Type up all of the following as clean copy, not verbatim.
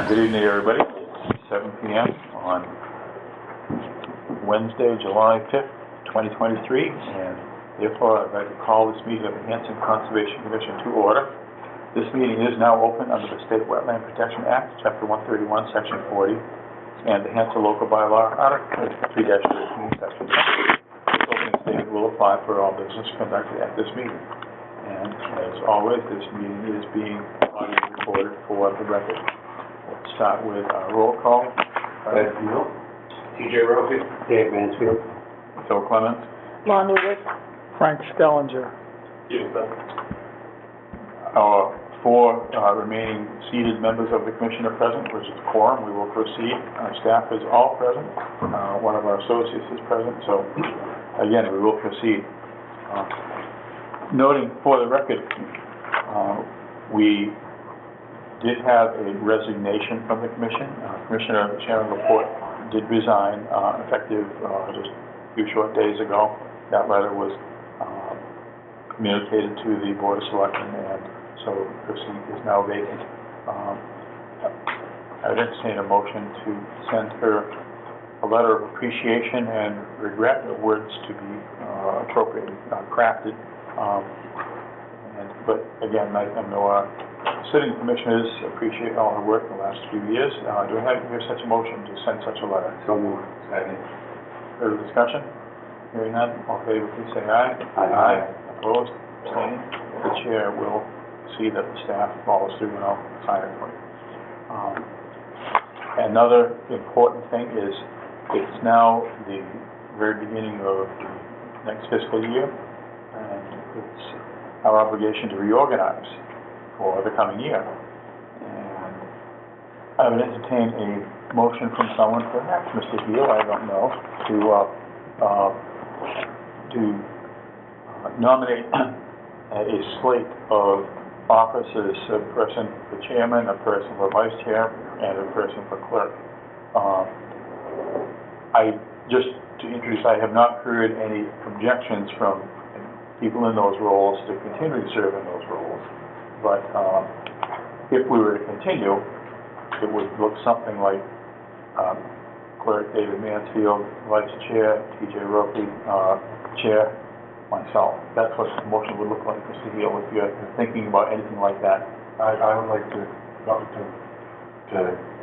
Good evening, everybody. It's 7 p.m. on Wednesday, July 5th, 2023, and therefore I'd like to call this meeting of the Hanson Conservation Commission to order. This meeting is now open under the State Wetland Protection Act, Chapter 131, Section 40, and the Hanson Local Bylaw, Article 3-13, Section 10. This opening statement will apply for all business conducted at this meeting. And as always, this meeting is being audio recorded for the record. Let's start with our roll call. Ed Field. TJ Rofi. Dave Mansfield. Phil Clements. Lon Newberg. Frank Stellinger. Our four remaining seated members of the commission are present, which is a quorum. We will proceed. Our staff is all present. One of our associates is present, so again, we will proceed. Noting for the record, we did have a resignation from the commission. Commissioner Sharon Laporte did resign effective just a few short days ago. That letter was communicated to the Board of Selectmen, and so the seat is now vacant. I would entertain a motion to send her a letter of appreciation and regret, words to be appropriately crafted. But again, I know our sitting commissioners appreciate all her work in the last few years. Do I hear such a motion to send such a letter? So moved. Second. Further discussion? Hearing none, all in favor, please say aye. Aye. Opposed? Abstained? The chair will see that the staff follows through, and I'll sign it for you. Another important thing is it's now the very beginning of the next fiscal year, and it's our obligation to reorganize for the coming year. And I would entertain a motion from someone, perhaps Mr. Beal, I don't know, to nominate a slate of officers, a person for chairman, a person for vice chair, and a person for clerk. Just to introduce, I have not heard any objections from people in those roles to continue to serve in those roles. But if we were to continue, it would look something like Clerk David Mansfield, Vice Chair TJ Rofi, Chair myself. That's what the motion would look like, Mr. Hill, if you're thinking about anything like that. I would like to,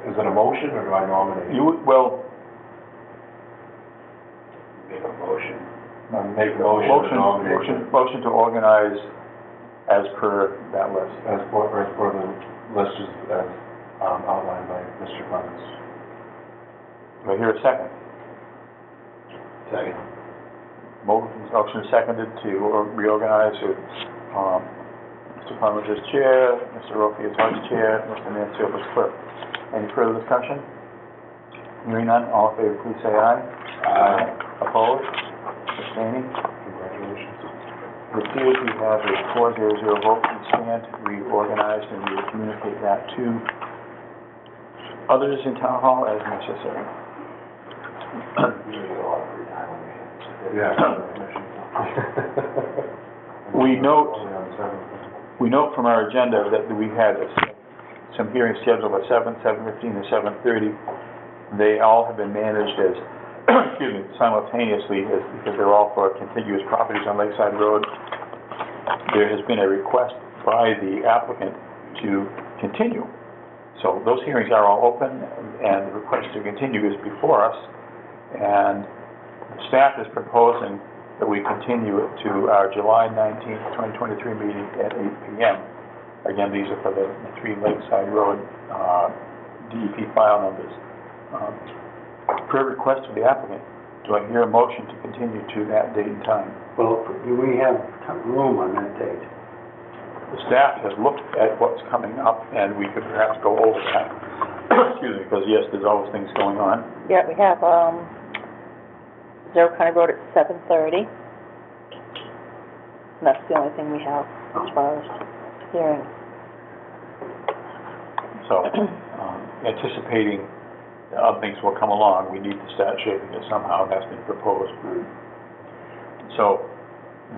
is it a motion or do I nominate? You would, well... Make a motion. Make a motion. Motion to organize as per that list. As for the list as outlined by Mr. Clements. Do I hear a second? Second. Motion seconded to reorganize with Mr. Clements as chair, Mr. Rofi as vice chair, Mr. Mansfield as clerk. Any further discussion? Hearing none, all in favor, please say aye. Aye. Opposed? Abstaining? Congratulations. It appears we have a 4-0 vote and stand reorganized, and we will communicate that to others in town hall as necessary. Yeah. We note from our agenda that we had some hearings scheduled at 7, 7:15, and 7:30. They all have been managed as excuse me, simultaneously, because they're all for contiguous properties on Lakeside Road. There has been a request by the applicant to continue. So those hearings are all open, and the request to continue is before us. And the staff is proposing that we continue it to our July 19th, 2023 meeting at 8 p.m. Again, these are for the 3 Lakeside Road DEP file numbers. Per request of the applicant, do I hear a motion to continue to that date and time? Well, do we have room on that date? The staff has looked at what's coming up, and we could perhaps go over that. Excuse me, because yes, there's always things going on. Yeah, we have, Zero County Road at 7:30. And that's the only thing we have as far as hearings. So, anticipating other things will come along, we need to start shaping it somehow. That's been proposed. So,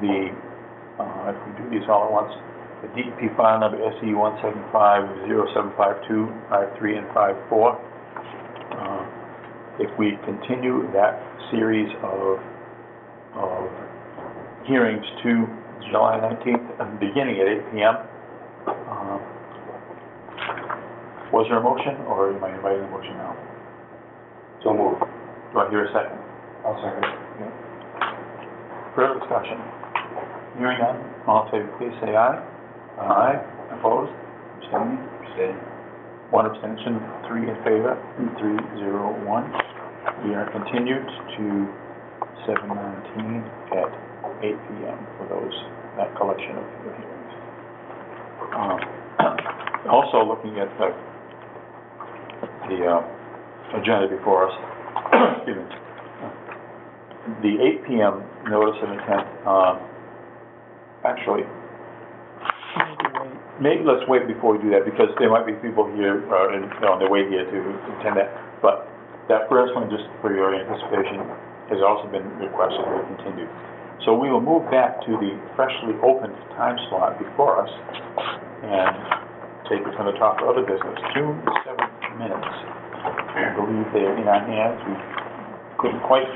if we do these all at once, the DEP file number SE 1750752, 53, and 54. If we continue that series of hearings to July 19th, beginning at 8 p.m., was there a motion, or am I inviting a motion now? So moved. Do I hear a second? I'll second. Further discussion? Hearing none, all in favor, please say aye. Aye. Opposed? Abstaining? Abstain. One abstention, 3 in favor, 301. We are continued to 7/19 at 8 p.m. for that collection of hearings. Also looking at the agenda before us, excuse me, the 8 p.m. notice of intent, actually, maybe let's wait before we do that, because there might be people here, on their way here to attend that. But that first one, just for your anticipation, has also been requested to be continued. So we will move back to the freshly opened time slot before us and take it from the top of other business. June 7th minutes. I believe they're in our hands. We couldn't quite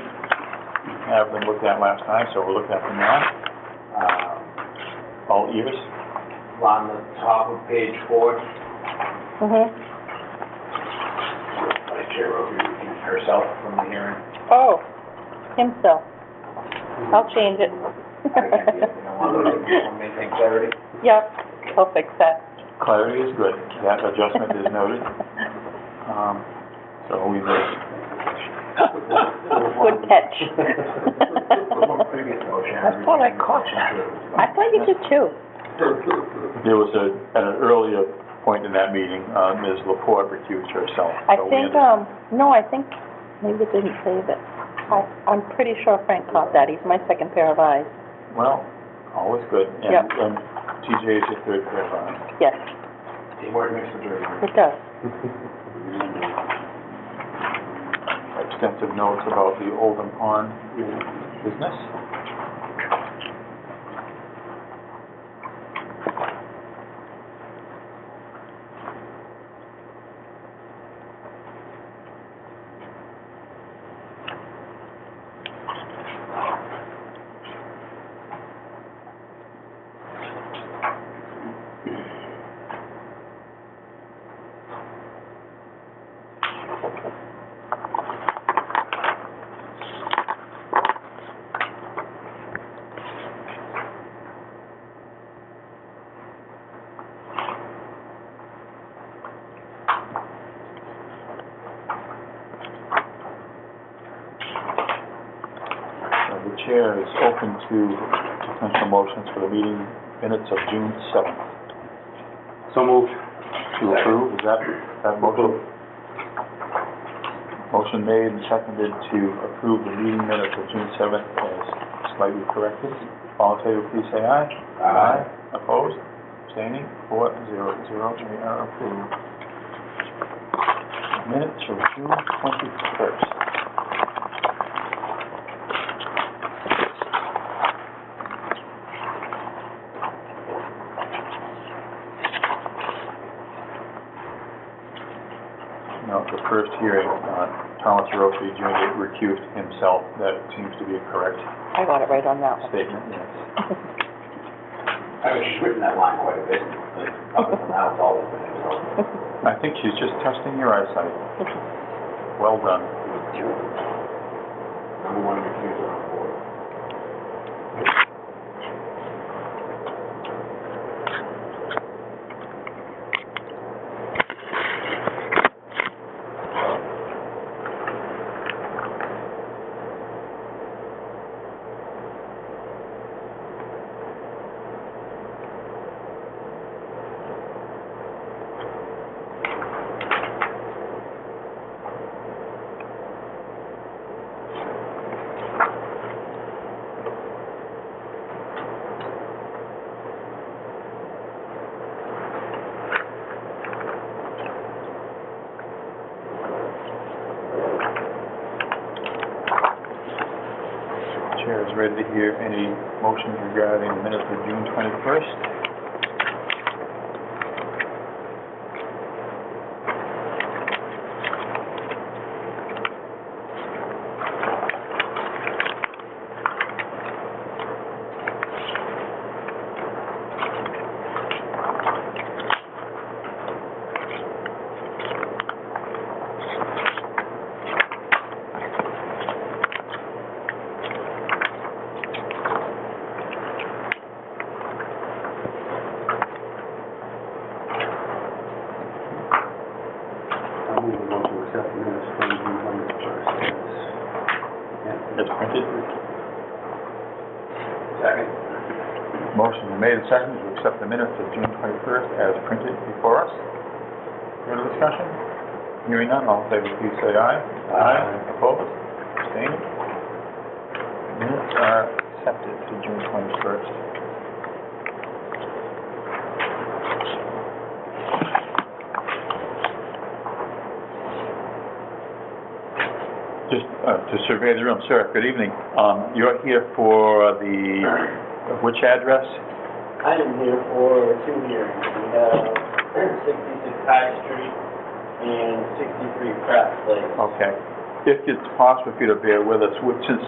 have them looked at last time, so we'll look at them now. All ears. On the top of page 4, Mm-hmm. Vice Chair Roby recused herself from the hearing. Oh, himself. I'll change it. I can't, want to maintain clarity. Yep, I'll fix that. Clarity is good. That adjustment is noted. So we may, Good catch. Previous motion. I thought I caught that. I thought you did too. there was at an earlier point in that meeting, Ms. Laporte recused herself. I So we think, understand. no, I think, maybe it didn't save it. I'm pretty sure Frank caught that. He's my second pair of eyes. Well, always good. Yep. And TJ is your third pair of eyes. Yes, Teamwork makes the dream work. it does. Extensive notes about the Oldham Pond business. The chair is open to potential motions for the meeting minutes of June 7th. So moved. To approve, is that motion? Motion made and seconded to approve the meeting minutes of June 7th as slightly corrected. All in favor, please say aye. Aye. Opposed? Abstaining? 400. They are approved. Minutes from June 21st. No, the first hearing, Thomas Rossi Jr. recused himself. That seems to be a correct I got it right on that one. statement, yes. I mean, she's written that line quite a bit, but up until now, it's always been so. I think she's just testing your eyesight. Well done. Number one recuser on board. Chair is ready to hear any motions regarding the minutes of June 21st. as printed. Second. Motion been made and seconded to accept the minutes of June 21st as printed before us. Further discussion? Hearing none, all in favor, please say aye. Aye. Opposed? Abstained? Minutes are accepted to June 21st. Just to survey the room, sir, good evening. You're here for the, which address? I am here for 2 hearings. We have 66 High Street and 63 Pratt Place. Okay. If it's possible for you to bear with us, since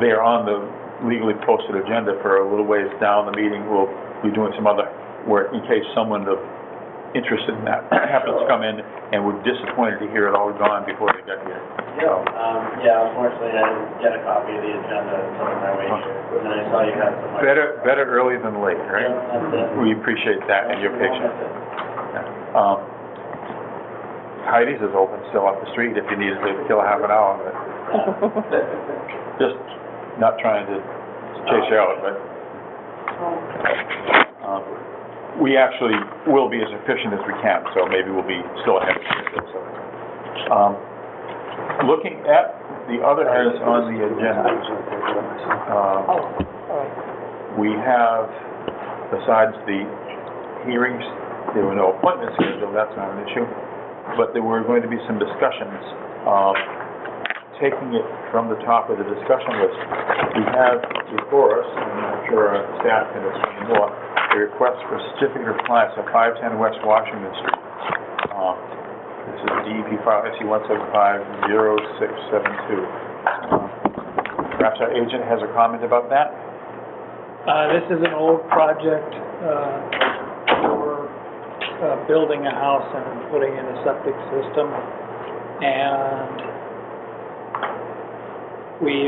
they're on the legally posted agenda for a little ways down the meeting, we'll be doing some other work in case someone interested in that happens to come in and were disappointed to hear it all gone before they got here. Yeah, unfortunately, I didn't get a copy of the agenda until on my way here. And I saw you had some... Better early than late, right? Yeah, that's it. We appreciate that and your patience. That's it. Heidi's is open still up the street if you needed to kill a half an hour, but just not trying to chase you out, but we actually will be as efficient as we can, so maybe we'll be still ahead of schedule. So, looking at the other items on the agenda, we have, besides the hearings, there were no appointments scheduled, that's not an issue, but there were going to be some discussions. Taking it from the top of the discussion list, we have before us, and I'm sure our staff can explain more, a request for certificate of compliance at 510 West Washington Street. This is DEP file SC 1750672. Perhaps our agent has a comment about that? This is an old project, for, building a house and putting in a septic system. And we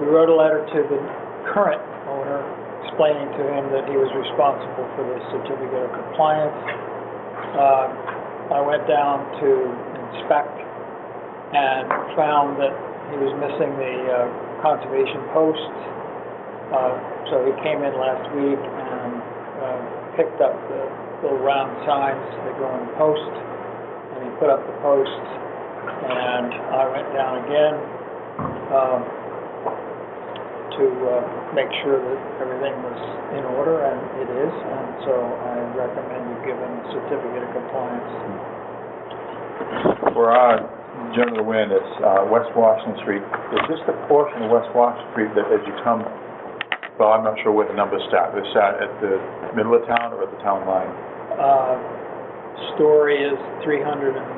wrote a letter to the current owner explaining to him that he was responsible for the certificate of compliance. I went down to inspect and found that he was missing the conservation posts. So he came in last week and picked up the little round signs that go in the post, and he put up the posts. And I went down again to make sure that everything was in order, and it is, and so I recommend you give him a certificate of compliance. For our general awareness, West Washington Street, is this the portion of West Washington Street that as you come, well, I'm not sure where the numbers start. They start at the middle of town or at the town line? Story is 300 and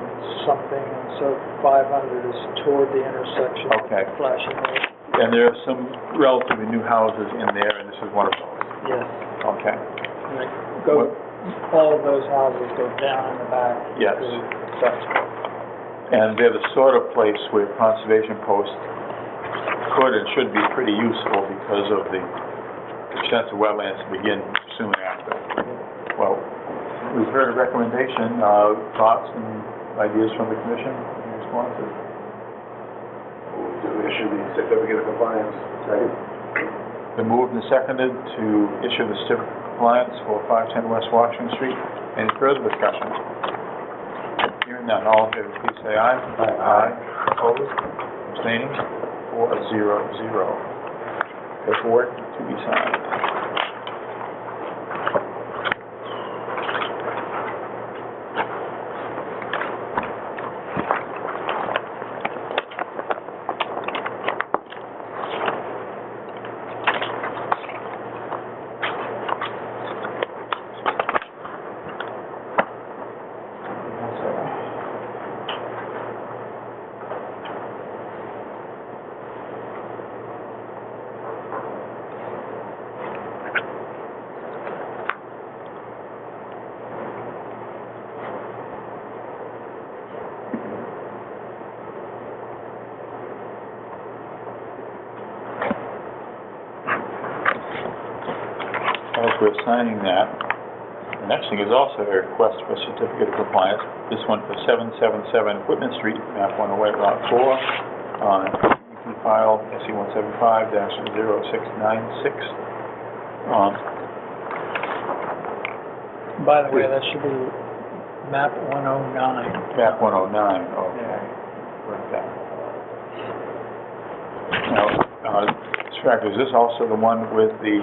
something, and so 500 is toward the intersection. Okay. Flashing light. And there are some relatively new houses in there, and this is one of those? Yes. Okay. And they go, all of those houses go down in the back. Yes. to Dutch. And they're the sort of place where conservation posts could and should be pretty useful because of the extensive wetlands that begin soon after. Well, we've heard a recommendation, thoughts and ideas from the commission, any responses? To issue the certificate of compliance. Second. Been moved and seconded to issue the certificate of compliance for 510 West Washington Street. Any further discussion? Hearing none, all in favor, please say aye. Aye. Opposed? Abstaining? 4-0-0. Paperwork to be signed. As we're signing that, the next thing is also a request for a certificate of compliance. This one for 777 Whitman Street, map 108, lot 4. EP file C-175-0696. By the way, that should be map 109. Map 109, okay. Where's that? Now, Mr. Factor, is this also the one with the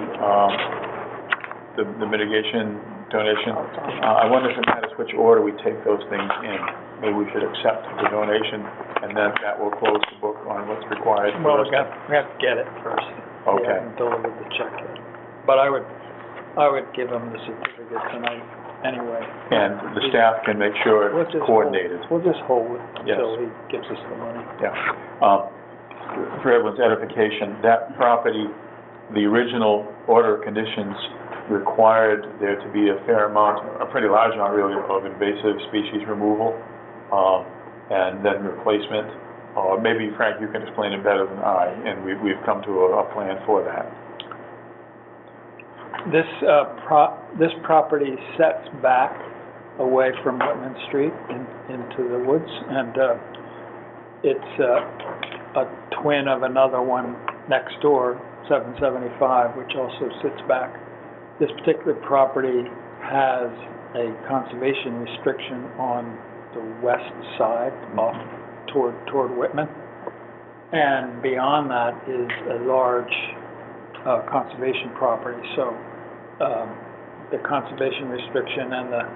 mitigation donation? I wonder if it matters which order we take those things in. Maybe we should accept the donation, and then that will close the book on what's required. Well, we have to get it first. We Okay. haven't delivered the check yet. But I would give him the certificate tonight anyway. And the staff can make sure We'll it's just coordinated. We'll just hold it Yes. until he gives us the money. Yeah. For everyone's edification, that property, the original order of conditions required there to be a fair amount, a pretty large amount really, of invasive species removal, and then replacement. Maybe Frank, you can explain it better than I, and we've come to a plan for that. This property sets back away from Whitman Street into the woods, and it's a twin of another one next door, 775, which also sits back. This particular property has a conservation restriction on the west side, off toward Whitman, and beyond that is a large conservation property. So the conservation restriction and the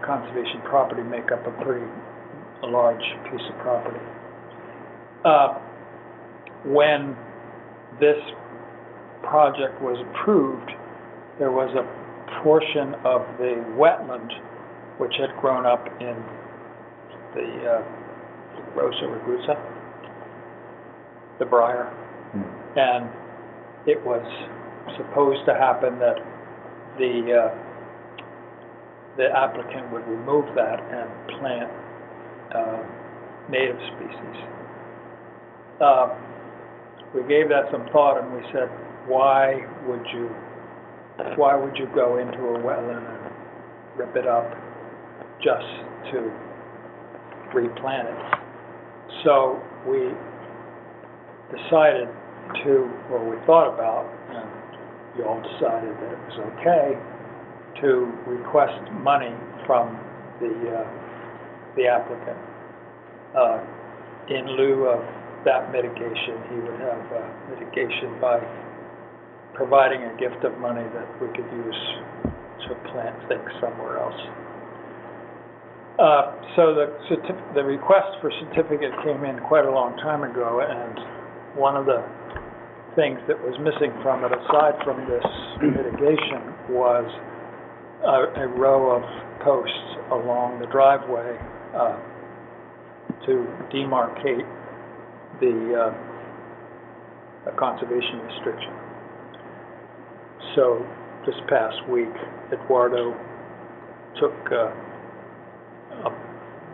conservation property make up a large piece of property. When this project was approved, there was a portion of the wetland which had grown up in the Rosa rugosa, the briar, and it was supposed to happen that the applicant would remove that and plant native species. We gave that some thought, and we said, why would you go into a wetland and rip it up just to replant it? So we decided we thought about, and you all decided that it was okay to request money from the applicant. In lieu of that mitigation, he would have mitigation by providing a gift of money that we could use to plant things somewhere else. So the request for certificate came in quite a long time ago, and one of the things that was missing from it, aside from this mitigation, was a row of posts along the driveway to demarcate the conservation restriction. So this past week, Eduardo took a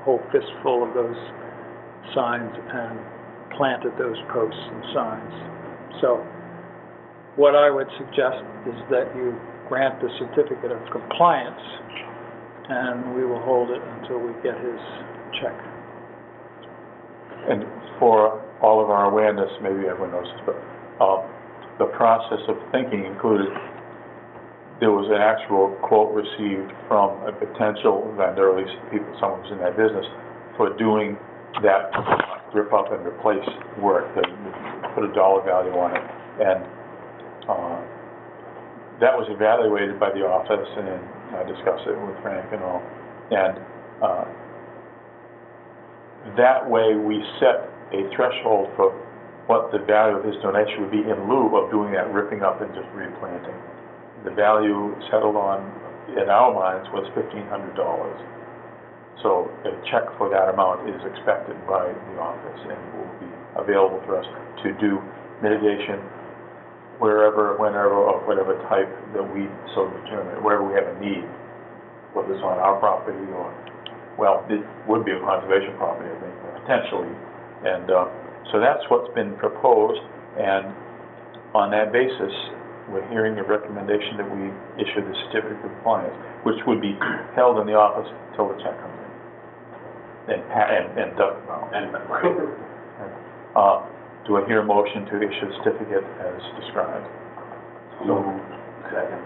whole fistful of those signs and planted those posts and signs. So what I would suggest is that you grant the certificate of compliance, and we will hold it until we get his check. And for all of our awareness, maybe everyone knows this, but the process of thinking included, there was an actual quote received from a potential vendor, or at least someone who's in that business, for doing that rip up and replace work, to put a dollar value on it. And that was evaluated by the office, and I discussed it with Frank and all. And that way we set a threshold for what the value of his donation would be in lieu of doing that ripping up and just replanting. The value settled on, in our minds, was $1,500. So a check for that amount is expected by the office and will be available for us to do mitigation wherever, whenever, of whatever type that we so determine, wherever we have a need, whether it's on our property or, well, it would be a conservation property, I think, potentially. And so that's what's been proposed, and on that basis, we're hearing the recommendation that we issue the certificate of compliance, which would be held in the office until the check comes in. And Doug, Do I hear a motion to issue a certificate as described? So moved. Second.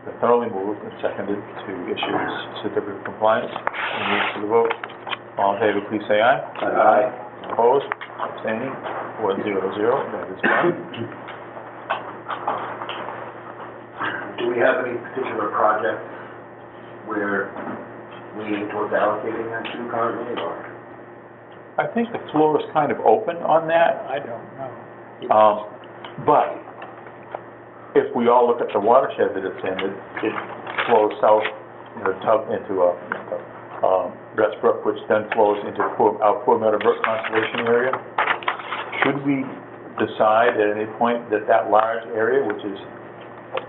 Been thoroughly moved and seconded to issue this certificate of compliance. We move to the vote. All in favor, please say aye. Aye. Opposed? Abstaining? 400. That is done. Do we have any particular projects where we lean towards allocating that to currently, or? I think the floor is kind of open on that. I don't know. But if we all look at the watershed that it's in, it flows south into Brett's Brook, which then flows into our Poor Meadow Brook Conservation Area. Should we decide at any point that that large area, which is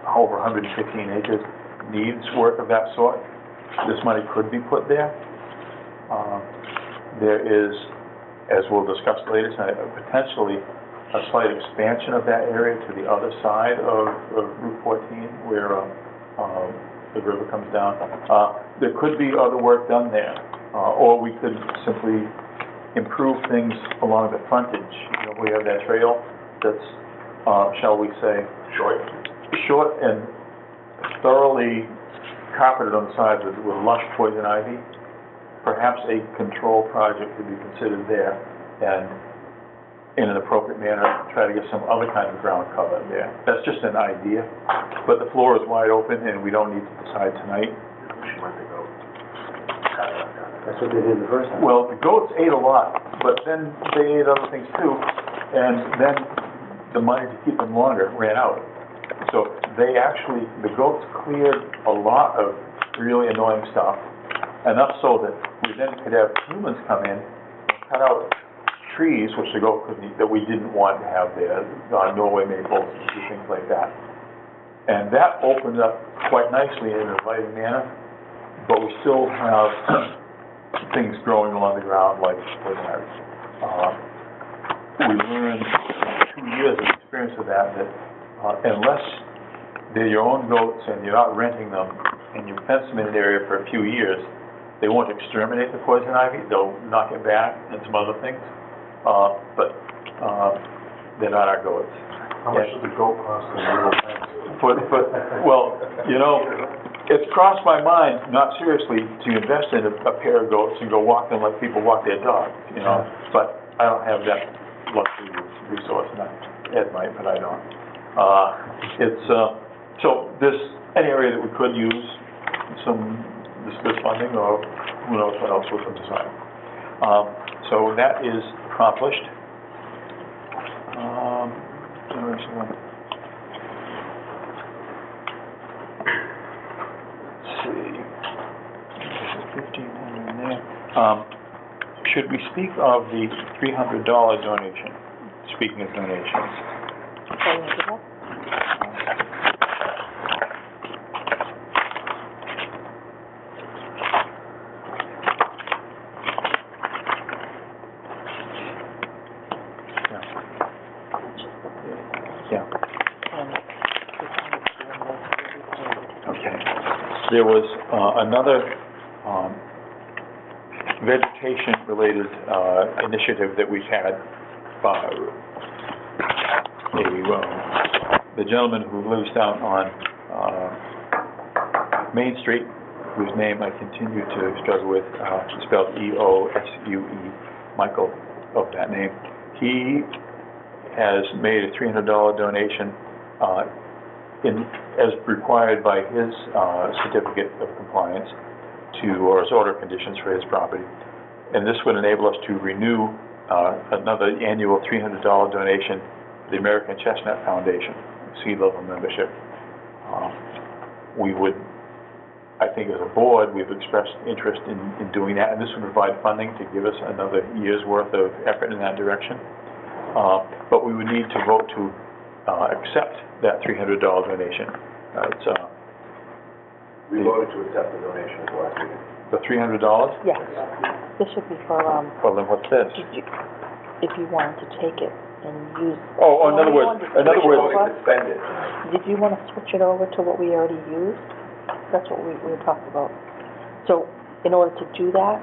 over 115 acres, needs work of that sort, this money could be put there. There is, as we'll discuss later tonight, potentially a slight expansion of that area to the other side of Route 14 where the river comes down. There could be other work done there, or we could simply improve things along the frontage. We have that trail that's, shall we say, short and thoroughly carpeted on the sides with lush poison ivy. Perhaps a control project could be considered there, and in an appropriate manner, try to get some other kind of ground cover there. That's just an idea, but the floor is wide open, and we don't need to decide tonight. That's what they did the first time. Well, the goats ate a lot, but then they ate other things too, and then the money to keep them longer ran out. So the goats cleared a lot of really annoying stuff, enough so that we then could have humans come in, cut out trees, which the goat couldn't eat, that we didn't want to have there, Norway maples, and things like that. And that opened up quite nicely in an inviting manner, but we still have things growing along the ground like poison. We learned in 2 years of experience of that unless they're your own goats and you're not renting them and you fence them in an area for a few years, they won't exterminate the poison ivy. They'll knock it back and some other things, but they're not our goats. How much does the goat cost in little fence? Well, it's crossed my mind, not seriously, to invest in a pair of goats and go walk them like people walk their dogs, but I don't have that luxury resource. Ed might, but I don't. So there's an area that we could use this funding, or who knows what else we can decide. So that is accomplished. Generation one. Let's see. This is 1,500 there. Should we speak of the $300 donation? Speaking of donations. There was another vegetation-related initiative that we've had by the gentleman who lives down on Main Street, whose name I continue to struggle with, spelled E-O-S-U-E, Michael, of that name. He has made a $300 donation as required by his certificate of compliance or his order of conditions for his property. And this would enable us to renew another annual $300 donation to the American Chestnut Foundation, sea-level membership. We would, I think as a board, we've expressed interest in doing that, and this would provide funding to give us another year's worth of effort in that direction. But we would need to vote to accept that $300 donation. We voted to accept the donation at the last meeting. The $300? Yes. This should be for, Well, then what's this? if you wanted to take it and use. Oh, in other words, We voted to spend it. Did you want to switch it over to what we already used? That's what we were talking about. So, in order to do that,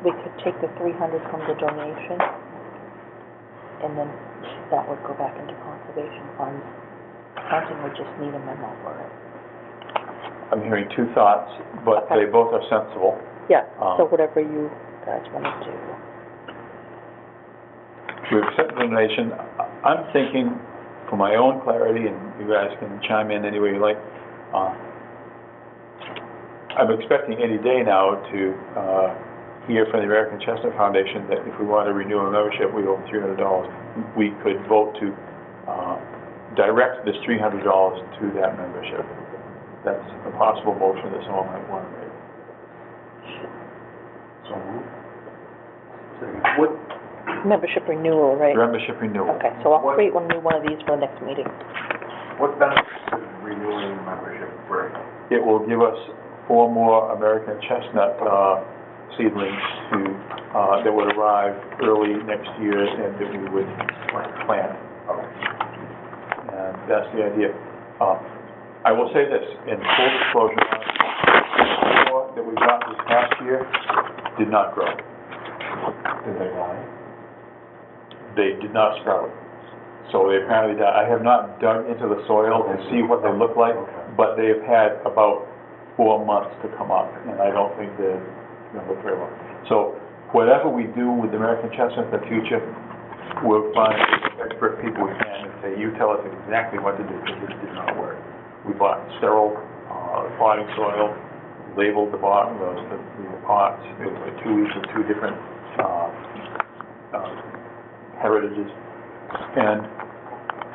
we could take the 300 from the donation and then that would go back into conservation funds. Hanson would just need a memo for it. I'm hearing two thoughts, but Okay. they both are sensible. Yeah, so Um, whatever you guys want to do. We've accepted the donation. I'm thinking, for my own clarity, and you guys can chime in any way you like, I'm expecting any day now to hear from the American Chestnut Foundation that if we want to renew a membership, we owe $300. We could vote to direct this $300 to that membership. That's a possible motion that someone might want to make. So moved. What, Membership renewal, right? Membership renewal. Okay, so I'll create one of these for the next meeting. what benefits does renewing membership bring? It will give us 4 more American chestnut seedlings to, that would arrive early next year and that we would plant. And that's the idea. I will say this, in full disclosure, the 4 that we got this past year did not grow. Did they die? They did not sprout. So they apparently died. I have not dug into the soil to see what they look like, but they have had about 4 months to come up, and I don't think they're going to look very well. So whatever we do with the American chestnut in the future, we'll find expert people we can and say, you tell us exactly what to do, because this did not work. We bought sterile potting soil, labeled the bottom, the pots, with 2 each of 2 different heritages, and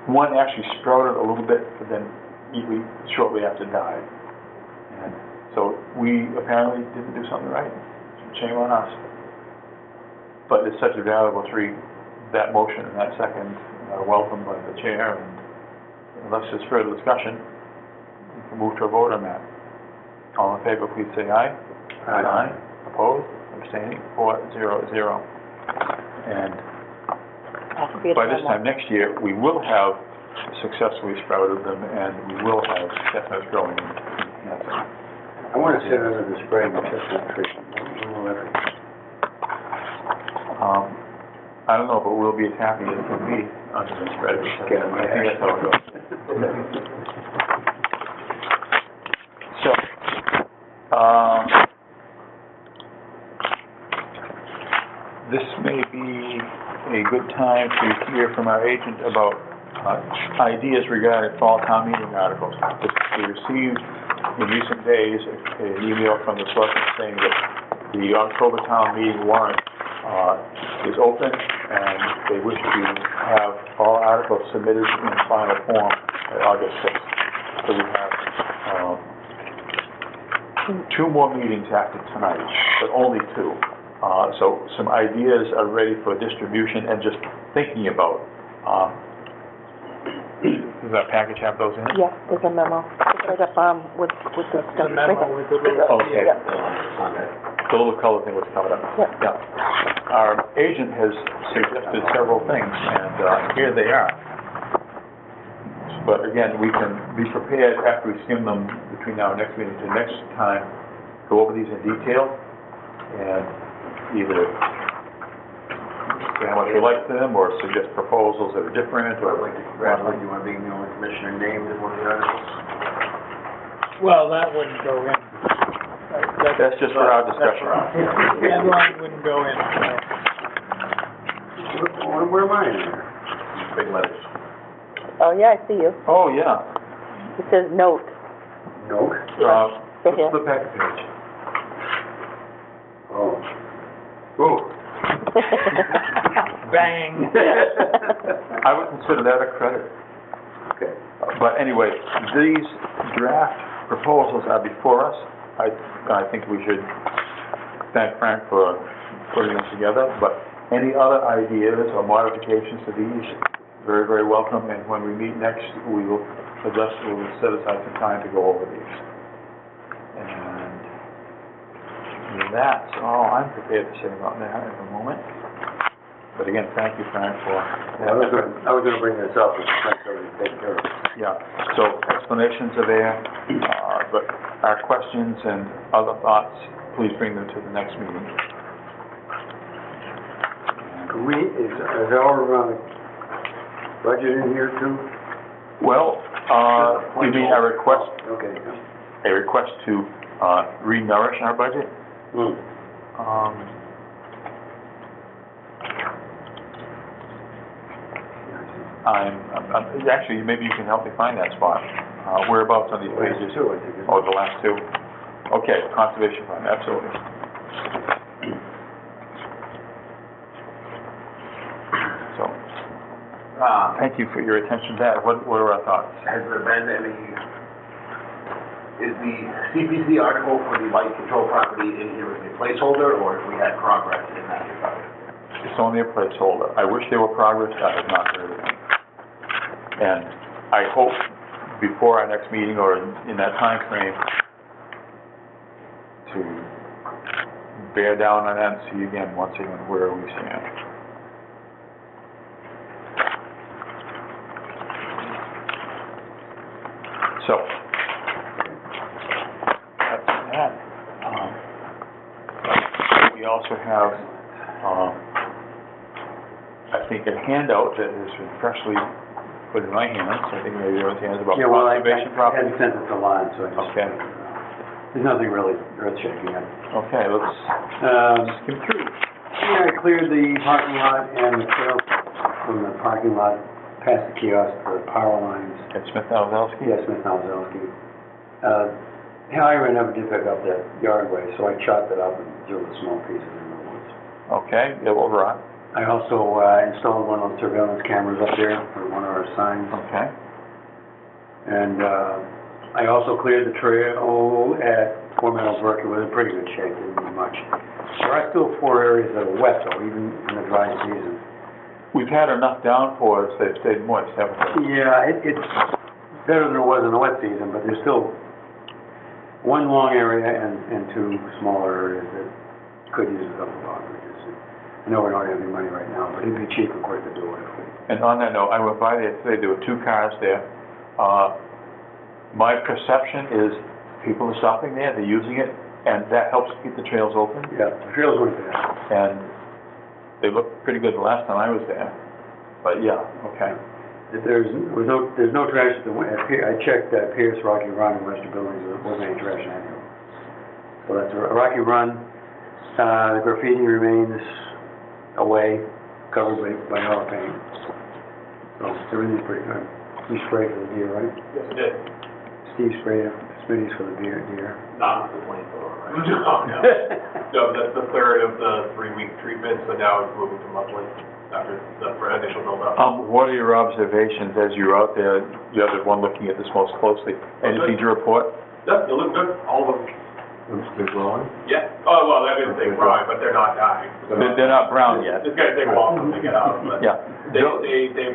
one actually sprouted a little bit, but then shortly after died. And so we apparently didn't do something right. Shame on us. But it's such a valuable tree. That motion and that second are welcomed by the chair, and unless there's further discussion, we can move to a vote on that. All in favor, please say aye. Aye. Opposed? Abstaining? 4-0-0. And I'll create a by this memo. time next year, we will have successfully sprouted them, and we will have chestnuts growing in Hanson. I want to sit under the spray of chestnut tree. I don't know, but we'll be as happy as can be under the spread. I think that's how it goes. So, this may be a good time to hear from our agent about ideas regarding fall town meeting articles. We received in recent days an email from the selectmen saying that the October town meeting warrant is open, and they wish to have all articles submitted in final form by August 6th. So we have 2 more meetings after tonight, but only 2. So some ideas are ready for distribution and just thinking about. Does that package have those in it? Yeah, there's a memo. It's right up, with the stuff. The memo with the little... Okay. Yeah. The little color thing was covered up. Yep. Yeah. Our agent has suggested several things, and here they are. But again, we can be prepared after we skim them between now and next meeting to next time, go over these in detail, and either say how much we like them, or suggest proposals that are different, I'd or... like to congratulate you on being the only commissioner named in one of the articles. Well, that wouldn't go in. That's just for our discussion. That line wouldn't go in, so. Where am I in there? Big letters. Oh, yeah, I see you. Oh, yeah. It says note. No? Right here. Flip back a page. Oh. Oh. Bang. I would consider that a credit. Okay. But anyway, these draft proposals are before us. I think we should thank Frank for putting them together, but any other ideas or modifications to these, very, very welcome, and when we meet next, we will set aside some time to go over these. And that's all I'm prepared to say about that at the moment. But again, thank you, Frank, for... Yeah, I was gonna bring this up, but Frank's already taken care of it. Yeah, so explanations are there, but our questions and other thoughts, please bring them to the next meeting. Is our budget in here too? Well, you mean a request, Okay. to, re-nourish our budget? Hmm. Actually, maybe you can help me find that spot. Whereabouts on these pages? Two, I think. Oh, the last two. Okay, conservation fund, absolutely. So, thank you for your attention to that. What are our thoughts? Has there been any, is the CPC article for the light control property in here as a placeholder, or have we had progress in that regard? It's only a placeholder. I wish there were progress, I have not heard of it. And I hope before our next meeting or in that time frame to bear down on that and see again, once again, where we stand. So, that's that. We also have, I think, a handout that has been freshly put in my hands. I think maybe there was hands about Yeah, well, I conservation property. hadn't sent it to Lon, so I just... Okay. There's nothing really earth-shaking yet. Okay, let's skim through. Yeah, I cleared the parking lot and the trail from the parking lot past the kiosk, the power lines. At Smith Alzelski? Yes, Smith Alzelski. Highway never did pick up that yardway, so I chopped it up and threw the small pieces in the woods. Okay, yeah, well, right. I also installed one of those surveillance cameras up there for one of our signs. Okay. And I also cleared the trail at Four Meadows Brook. It was in pretty good shape, didn't need much. There are still 4 areas that are wet though, even in the dry season. We've had enough downpours, they've stayed moist, haven't they? Yeah, it's better than it was in the wet season, but there's still one long area and 2 smaller areas that could use a couple of dog bridges. I know we don't have any money right now, but it'd be cheap and quick to do it if we... And on that note, I went by there today, there were 2 cars there. My perception is people are stopping there, they're using it, and that helps keep the trails open. Yeah, the trails weren't bad. And they looked pretty good the last time I was there. But yeah, okay. There's no trash at the, I checked Pierce, Rocky Run, and Western Buildings, there wasn't any trash in any of them. So that's a Rocky Run, the graffiti remains away, covered by yellow paint. So everything's pretty good. You sprayed for the deer, right? Yes, it did. Steve sprayed Smitty's for the deer. Not the flamethrower, right? No, no, that's the third of the 3-week treatment, so now it's moving to monthly after the initial build-up. What are your observations as you're out there? You're the one looking at this most closely. Anything to report? Yeah, they look good, all of them. They're growing? Yeah, oh, well, I didn't say growing, but they're not dying. They're not brown yet. It's gonna take a while for them to get out, but Yeah. they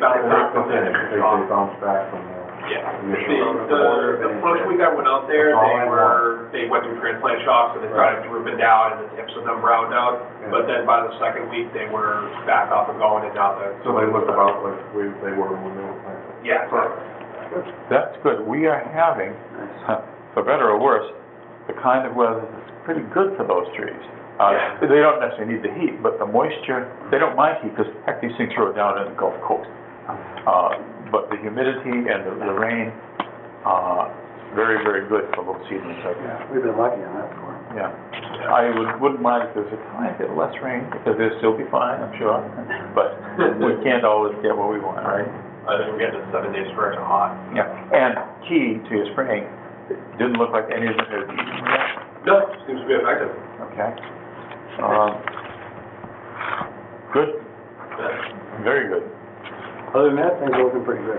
bounce back from there. They bounce back from the... Yeah, the first week I went out there, they went through transplant shocks and they started drooping down and the tips of them browned out. But then by the second week, they were back up and going and now they're... So they look about like they were when they were planted? Yeah, That's good. We are having, for better or worse, the kind of weather that's pretty good for those trees. They don't necessarily need the heat, but the moisture, they don't mind heat, because heck, these things throw it down in the Gulf Coast. But the humidity and the rain, very, very good for little seedlings like that. We've been lucky on that before. Yeah. I wouldn't mind if there was a tiny bit less rain, because they'll still be fine, I'm sure. But we can't always get what we want, right? I think we're getting a 7-day stretch of hot. Yeah. And key to your spraying, it didn't look like any of them had eaten yet. No, seems to be effective. Okay. Good. Very good. Other than that, things are looking pretty good.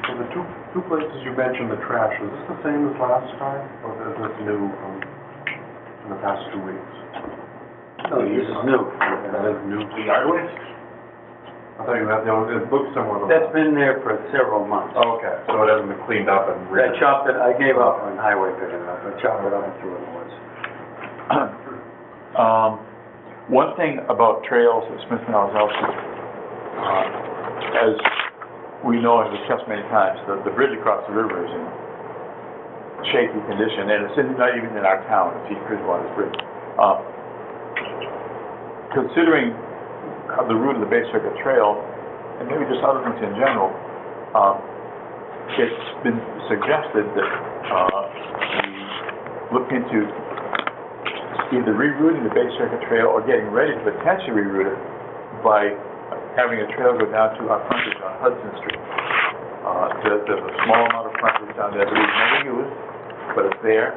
So the two places you mentioned the trash, was this the same as last time? Or is this new in the past 2 weeks? No, this is new. That is new? The yard waste? I thought you had, it looked similar to... That's been there for several months. Oh, okay, so it hasn't been cleaned up and... I chopped it, I gave up on highway picking it up. I chopped it up and threw it in the woods. One thing about trails at Smith and Alzelski, as we know and discussed many times, the bridge across the river is in shaky condition, and it's not even in our town, it's East Bridgewater's bridge. Considering the route of the Bay Circuit Trail and maybe just other things in general, it's been suggested that, we look into either rerouting the Bay Circuit Trail or getting ready to potentially reroute it by having a trail go down to our frontage on Hudson Street. There's a small amount of frontage down there that we've never used, but it's there,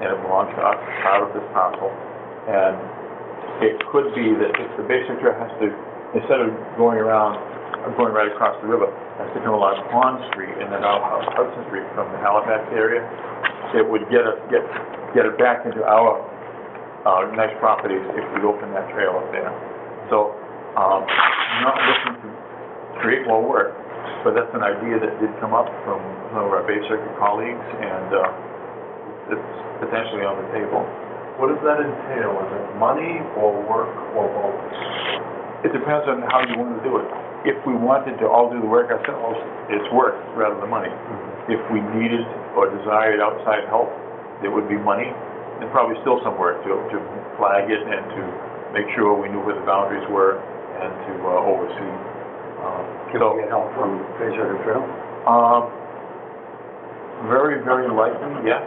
and it belongs to us, it's part of this parcel. And it could be that if the Bay Circuit Trail has to, instead of going around, going right across the river, has to come along Pond Street and then out Hudson Street from the Halifax area, it would get it back into our nice properties if we open that trail up there. So, not looking to create more work, but that's an idea that did come up from some of our Bay Circuit colleagues, and it's potentially on the table. What does that entail? Is it money or work or both? It depends on how you want to do it. If we wanted to all do the work ourselves, it's work rather than money. If we needed or desired outside help, it would be money, and probably still some work to flag it and to make sure we knew where the boundaries were and to oversee. Can we get help from Bay Circuit Trail? Very, very likely, yes.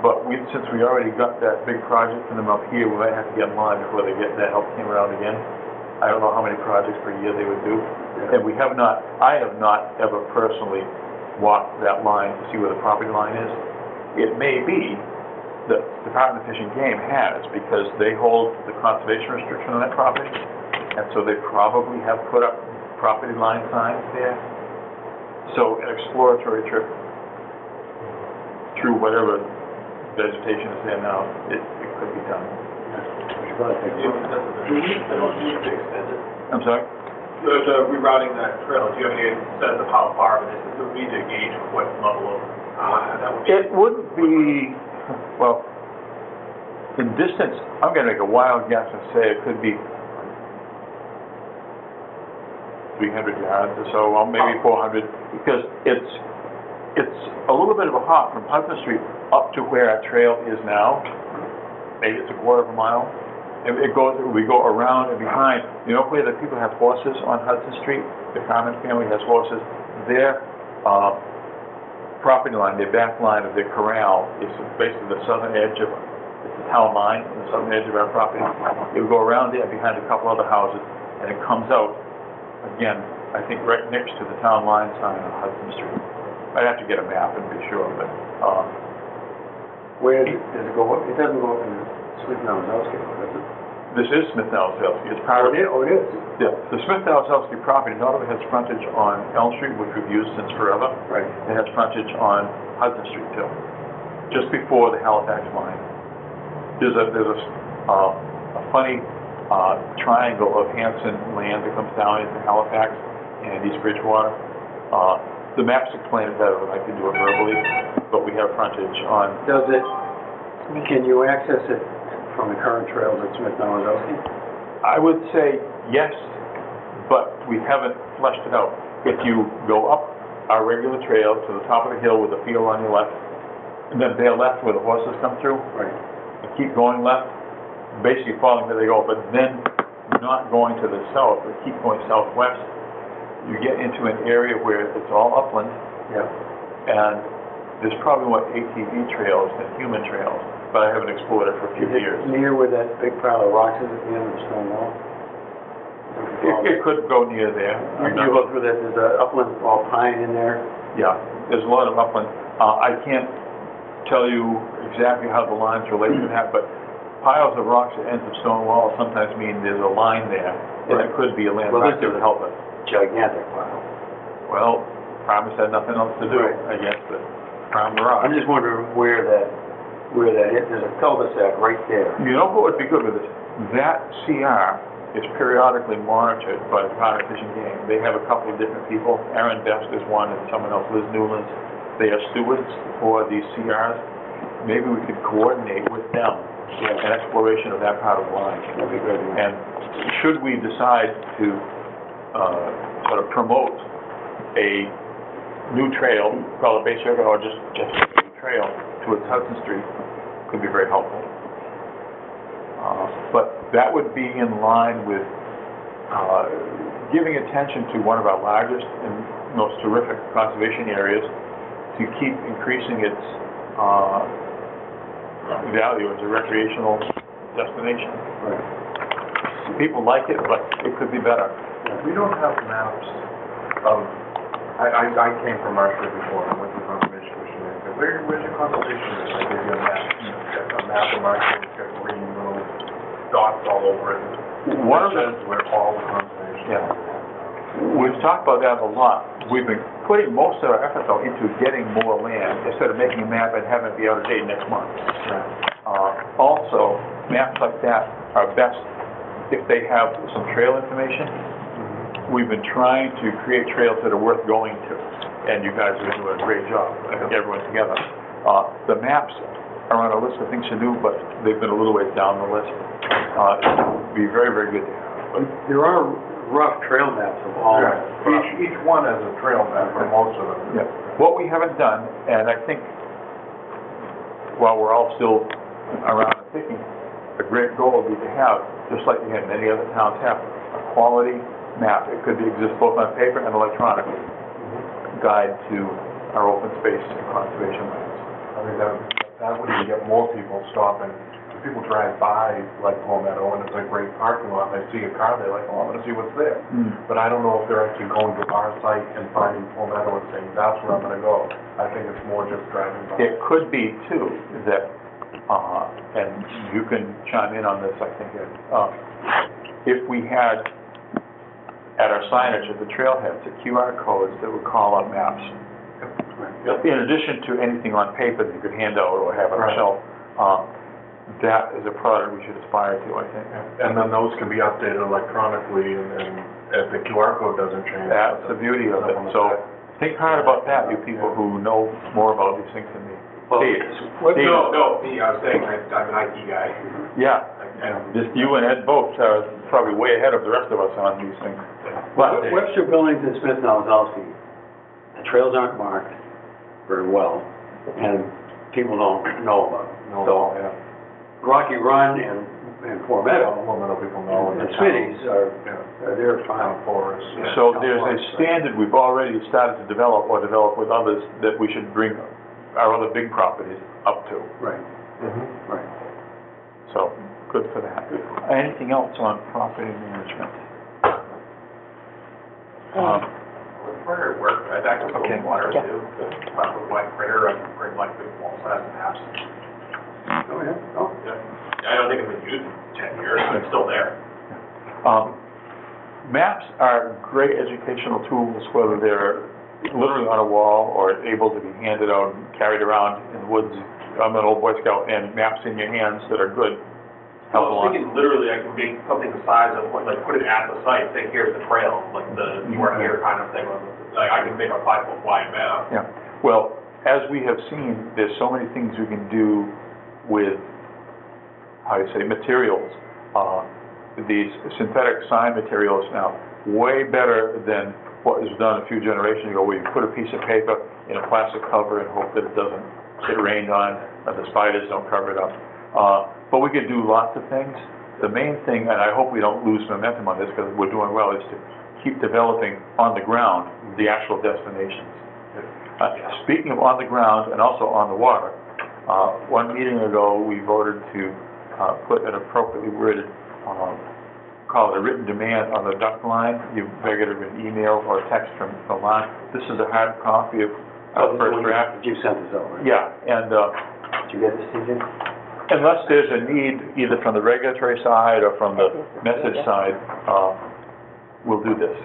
But since we already got that big project for them up here, we might have to get in line before that help came around again. I don't know how many projects per year they would do. Yeah. And I have not ever personally walked that line to see where the property line is. It may be that the Department of Fish and Game has, because they hold the conservation restriction on that property, and so they probably have put up property line signs there. So an exploratory trip through whatever vegetation is there now, it could be done. We should probably take a look. Do we need to extend it? I'm sorry? The rerouting that trail, do you have any sense of how far of it is? Do we need to gauge what level of, that would be? It would be, well, in distance, I'm gonna make a wild guess and say it could be 300 yards or so, well, maybe 400, because it's a little bit of a hop from Hudson Street up to where our trail is now. Maybe it's a quarter of a mile. We go around and behind. You know where the people have horses on Hudson Street? The Carmen family has horses. Their property line, their back line of their corral is basically the southern edge of, it's the town line, the southern edge of our property. It would go around there behind a couple other houses, and it comes out, again, I think right next to the town line sign on Hudson Street. I'd have to get a map and be sure, but, Where does it go? It doesn't go up in Smith-Nowazowski, does it? this is Smith-Nowazowski. It's part of, Oh, it is? yeah, the Smith-Nowazowski property not only has frontage on Elm Street, which we've used since forever, Right. it has frontage on Hudson Street too, just before the Halifax line. There's a funny triangle of Hanson land that comes down into Halifax and East Bridgewater. The maps explain it better than I can do it verbally, but we have frontage on. Does it, can you access it from the current trails at Smith-Nowazowski? I would say yes, but we haven't fleshed it out. If you go up our regular trail to the top of the hill with the field on your left, and then bear left where the horses come through, Right. and keep going left, basically following where they go, but then not going to the south, but keep going southwest, you get into an area where it's all upland, Yeah. and there's probably more ATV trails than human trails, but I haven't explored it for a few Is it years. near where that big pile of rocks is at the end of the stone wall? It could go near there. You go through that, there's a upland, all pine in there. Yeah, there's a lot of upland. I can't tell you exactly how the lines relate to that, but piles of rocks at ends of stone walls sometimes mean there's a line there, and it could be a Well, landmark this that would is- help us. Gigantic pile. Well, farmers had nothing else to do, Right. I guess, but farm rock. I'm just wondering where that is. There's a cul-de-sac right there. You know what would be good with it? That CR is periodically monitored by the Department of Fish and Game. They have a couple of different people. Aaron Best is one, and someone else, Liz Newlands. They are stewards for these CRs. Maybe we could coordinate with them an exploration of that part of the line. That'd be good. And should we decide to sort of promote a new trail, call it Bay Circuit, or just a new trail towards Hudson Street, could be very helpful. But that would be in line with giving attention to one of our largest and most terrific conservation areas to keep increasing its value as a recreational destination. Right. People like it, but it could be better. We don't have maps of, I came from Marshall before, I went to the Conservation Commission, and I said, where's your conservation area? I gave you a map. It's got a map of Marshall, it's got green little dots all over it. One of It the, says where all the conservation. yeah. We've talked about that a lot. We've been putting most of our effort though into getting more land instead of making a map and having it be out of date next month. Also, maps like that are best if they have some trail information. We've been trying to create trails that are worth going to, and you guys are doing a great job, I think everyone together. The maps are on a list of things to do, but they've been a little ways down the list. It would be very, very good to have. There are rough trail maps of all. Each one has a trail map for most of them. Yeah. What we haven't done, and I think while we're all still around and thinking, a great goal would be to have, just like many other towns have, a quality map. It could exist both on paper and electronic guide to our open space and conservation lands. I think that would even get more people stopping. People drive by like Palmetto and it's a great parking lot, and they see a car, they're like, oh, I'm gonna see what's there. But I don't know if they're actually going to our site and finding Palmetto and saying, that's where I'm gonna go. I think it's more just driving by. It could be too, that, and you can chime in on this, I think, if we had at our signage at the trailheads, the QR codes that would call up maps. In addition to anything on paper that you could hand out or have on a shelf, that is a product we should aspire to, I think. And then those can be updated electronically, and if the QR code doesn't change. That's the beauty of it. So think hard about that, you people who know more about these things than me. Steve. Steve. No, me, I was saying, I'm an IT guy. Yeah, and just you and Ed both are probably way ahead of the rest of us on these things. But Webster, Billings, and Smith Nowazowski, the trails aren't marked very well, and people don't know about them. So, Rocky Run and Palmetto, Palmetto people know. and Smitty's they're fine. Forests. so there's a standard we've already started to develop or develop with others that we should bring our other big properties up to. Right. Right. So, good for that. Anything else on property management? Where it worked, I'd actually go Okay. water Yeah. too, but with white printer, I can print like big wall size maps. Oh, yeah. Oh. Yeah. I don't think it's been used in 10 years, but it's still there. Maps are great educational tools, whether they're literally on a wall or able to be handed out and carried around in the woods. I'm an old Boy Scout, and maps in your hands that are good I help a was lot. thinking literally I could make something the size of, like, put it at the site, say, here's the trail, like the, you are here kind of thing. Like, I can make a 5-foot wide map. Yeah, well, as we have seen, there's so many things we can do with, how do you say, materials. These synthetic sign materials now, way better than what was done a few generations ago, where you put a piece of paper in a plastic cover and hope that it doesn't get rained on, or the spiders don't cover it up. But we could do lots of things. The main thing, and I hope we don't lose momentum on this because we're doing well, is to keep developing on the ground the actual destinations. Speaking of on the ground and also on the water, one meeting ago, we voted to put an appropriately worded, call it a written demand on the duck line. You may get an email or a text from the line. This is a hard copy of our first draft. You sent this over. Yeah, and Did you get this, TJ? unless there's a need either from the regulatory side or from the message side, we'll do this.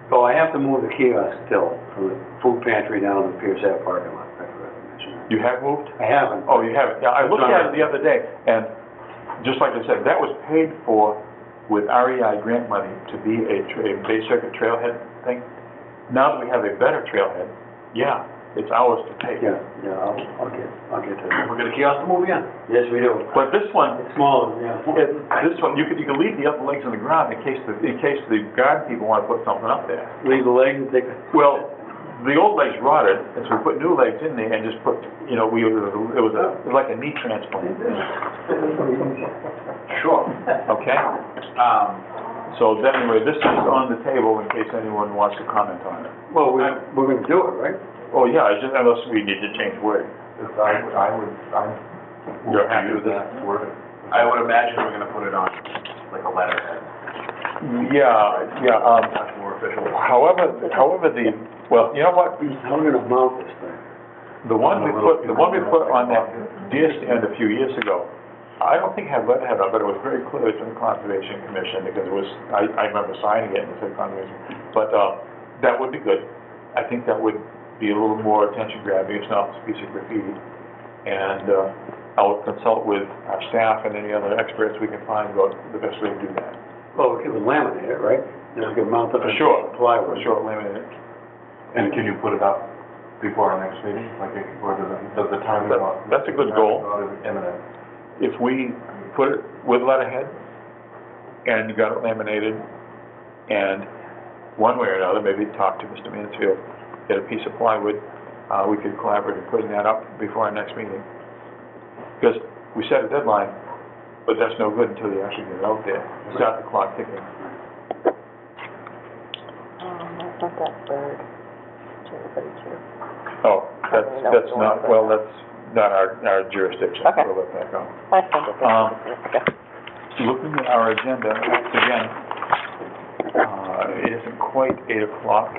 So I have to move the kiosk still from the food pantry down to the Pierce Ave parking lot. I forgot to mention that. You have moved? I haven't. Oh, you haven't? Yeah, I looked at it the other day, and just like I said, that was paid for with REI grant money to be a Bay Circuit trailhead thing. Now that we have a better trailhead, yeah, it's ours to take. Yeah, I'll get to it. We're gonna kiosk to move again? Yes, we do. But this one, It's small, yeah. this one, you can leave the upper legs on the ground in case the garden people want to put something up there. Leave the legs and take a... Well, the old legs rotted, and so we put new legs in there and just put, it was like a knee transplant. Sure. Okay? So then, anyway, this is on the table in case anyone wants to comment on it. Well, we're gonna do it, right? Oh, yeah, it's just, unless we need to change wording. I'm. You're happy with that wording? I would imagine we're gonna put it on, like, a letterhead. Yeah, Much more official. however, well, you know what? How are we gonna mount this thing? The one we put on that deer stand a few years ago, I don't think had letterhead on, but it was very clear from the Conservation Commission, because it was, I remember signing it and it said Conservation. But, that would be good. I think that would be a little more attention grabbing, it's not a piece of graffiti. And, I'll consult with our staff and any other experts we can find about the best way to do that. Well, we could laminate it, right? Then we could mount it For on sure, plywood. laminate it. And can you put it up before our next meeting? Like, or does the timing? That's a good goal. Imminent. If we put it with letterhead, and you got it laminated, and one way or another, maybe talk to Mr. Mansfield, get a piece of plywood, we could collaborate in putting that up before our next meeting. Because we set a deadline, but that's no good until you actually get it out there, start the clock ticking. That's not that bird. Oh, that's not, well, that's not our jurisdiction, Okay. we'll let that go. I sent it. Okay. Looking at our agenda, again, it isn't quite 8 o'clock,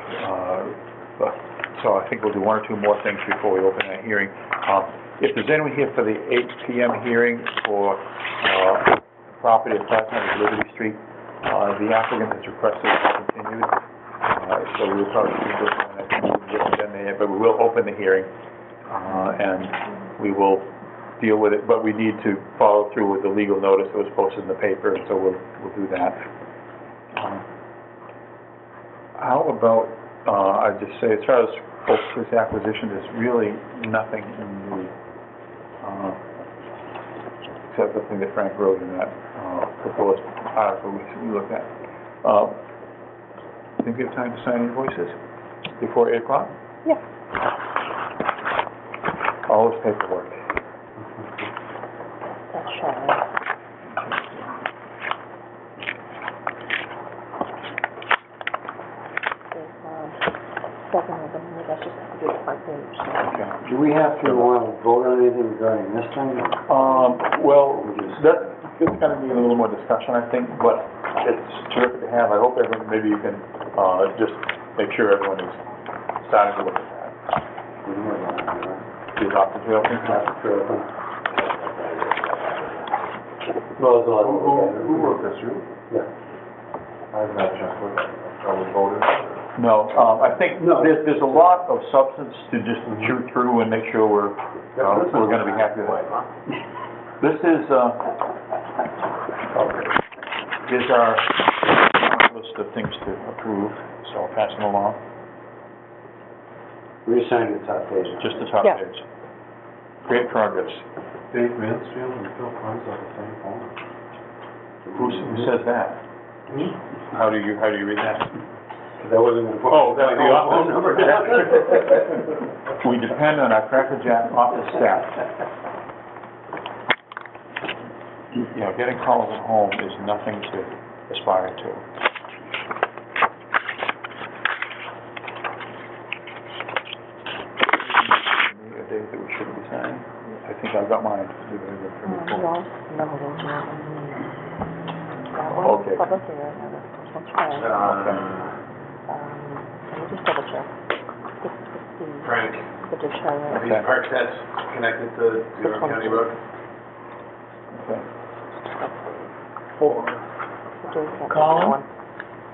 so I think we'll do one or two more things before we open that hearing. If there's anyone here for the 8 p.m. hearing for property at 500 Liberty Street, the applicant has requested it continued, so we'll probably do this one at the agenda, but we will open the hearing, and we will deal with it, but we need to follow through with the legal notice that was posted in the paper, and so we'll do that. How about, I just say, as far as this acquisition, there's really nothing new, except the thing that Frank wrote in that proposed article we looked at. Think we have time to sign invoices before 8 o'clock? Yeah. All this paperwork. That's showing. Second of them, maybe I should have to do the front page. Okay. Do we have to vote on anything regarding this thing? Well, it's gonna need a little more discussion, I think, but it's terrific to have. I hope everyone, maybe you can, just make sure everyone is starting to look at that. The adopted trail thing? Well, it's a lot. Who wrote this, you? Yeah. I haven't had a chance to look at it. Are we voted? No, I think there's a lot of substance to just chew through and make sure we're gonna be happy with it. This is our list of things to approve, so I'll pass them along, We signed the top page. just the top Yeah. page. Great progress. Dave Mansfield and Phil Price are the same phone. Who says that? How do you read that? That wasn't gonna. Oh, that's the phone number. office. We depend on our Cracker Jack office staff. Yeah, getting calls at home is nothing to aspire to. A date that we shouldn't be signing? I think I've got mine. Okay. Public hearing, and this one's fine. Let me just double check. This is the Frank, additional. are these park sets connected to Zero County Road? Okay. Colin?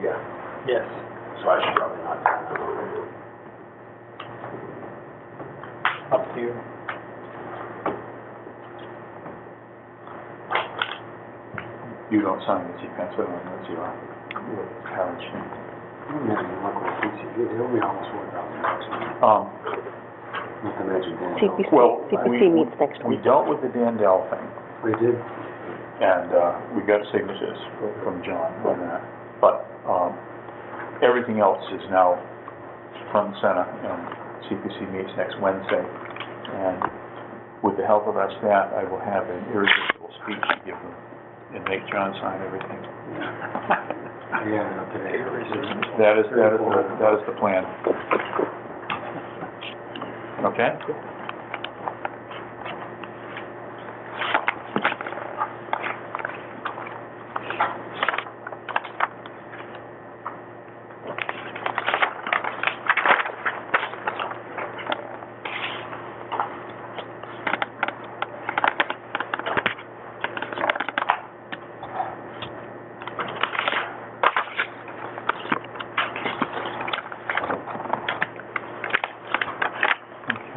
Yeah, Yes. so I should probably not sign that. Up to you. You don't sign this, you pass it on, that's your carriage. It'll be almost $4,000. Not to mention Dan. Well, CPC meets next we week. dealt with the Dandel thing, We did. and we got signatures from John on that. But everything else is now front and center, and CPC meets next Wednesday. And with the help of our staff, I will have an irresistible speech to give them and make John sign everything. Yeah, not today. That is the plan. Okay?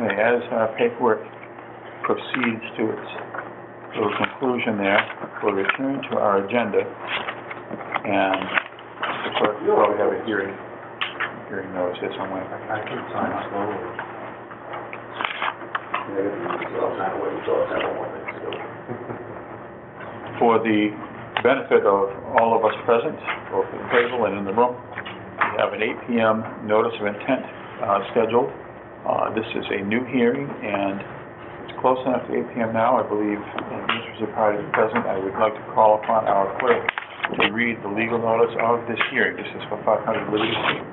Okay, as our paperwork proceeds to its little conclusion there, we'll return to our agenda, and the clerk will probably have a hearing notice here somewhere. I can sign slowly. For the benefit of all of us present, both at the table and in the room, we have an 8 p.m. notice of intent scheduled. This is a new hearing, and it's close enough to 8 p.m. now, I believe, in the interest of parties present. I would like to call upon our clerk to read the legal notice of this hearing. This is for 500 Liberty Street.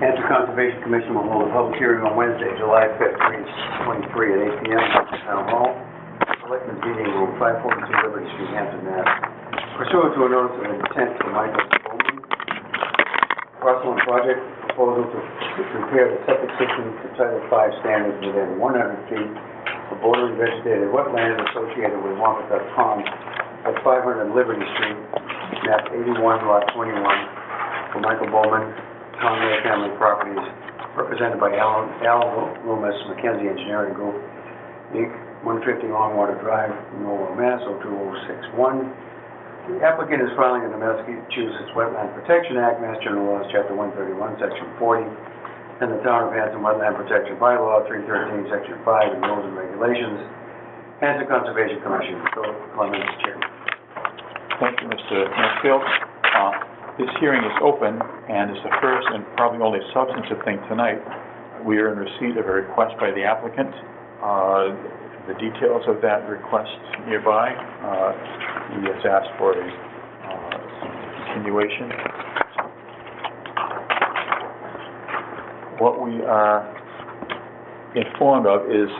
Hanson Conservation Commission will hold a public hearing on Wednesday, July 5th, 2023 at 8 p.m. at the Town Hall, Selectmen's Meeting Room, 542 Liberty Street, Hanson, Mass. Pursuant to a notice of intent from Michael Bowman, parcel and project proposal to repair the septic system to Title V standards within 100 feet of bordering vegetated wetland associated with Wampatuck Pond at 500 Liberty Street, map 81, lot 21, for Michael Bowman, Conway Family Properties, represented by Al Loomis, Mackenzie Engineering Group, Inc., 150 Longwater Drive, Norwell, Mass. 02061. The applicant is filing in the Massachusetts Wetland Protection Act, Mass General Laws, Chapter 131, Section 40, and the Town of Hanson Wetland Protection Bylaw, 313, Section 5, and Rules and Regulations. Hanson Conservation Commission, Philip Clements, Chairman. Thank you, Mr. Mansfield. This hearing is open, and is the first and probably only substantive thing tonight. We are in receipt of a request by the applicant. The details of that request nearby. He has asked for a continuation. What we are informed of is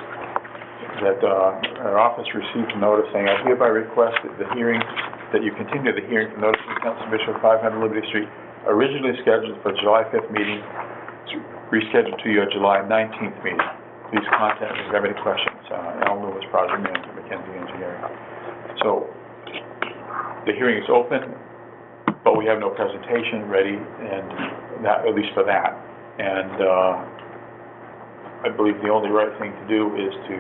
that our office received a notice saying, I hereby request that you continue the hearing for notice of intent submission of 500 Liberty Street, originally scheduled for July 5th meeting, rescheduled to your July 19th meeting. Please contact me if you have any questions. Al Loomis, Project Manager, Mackenzie Engineering. So, the hearing is open, but we have no presentation ready, and that, at least for that. And I believe the only right thing to do is to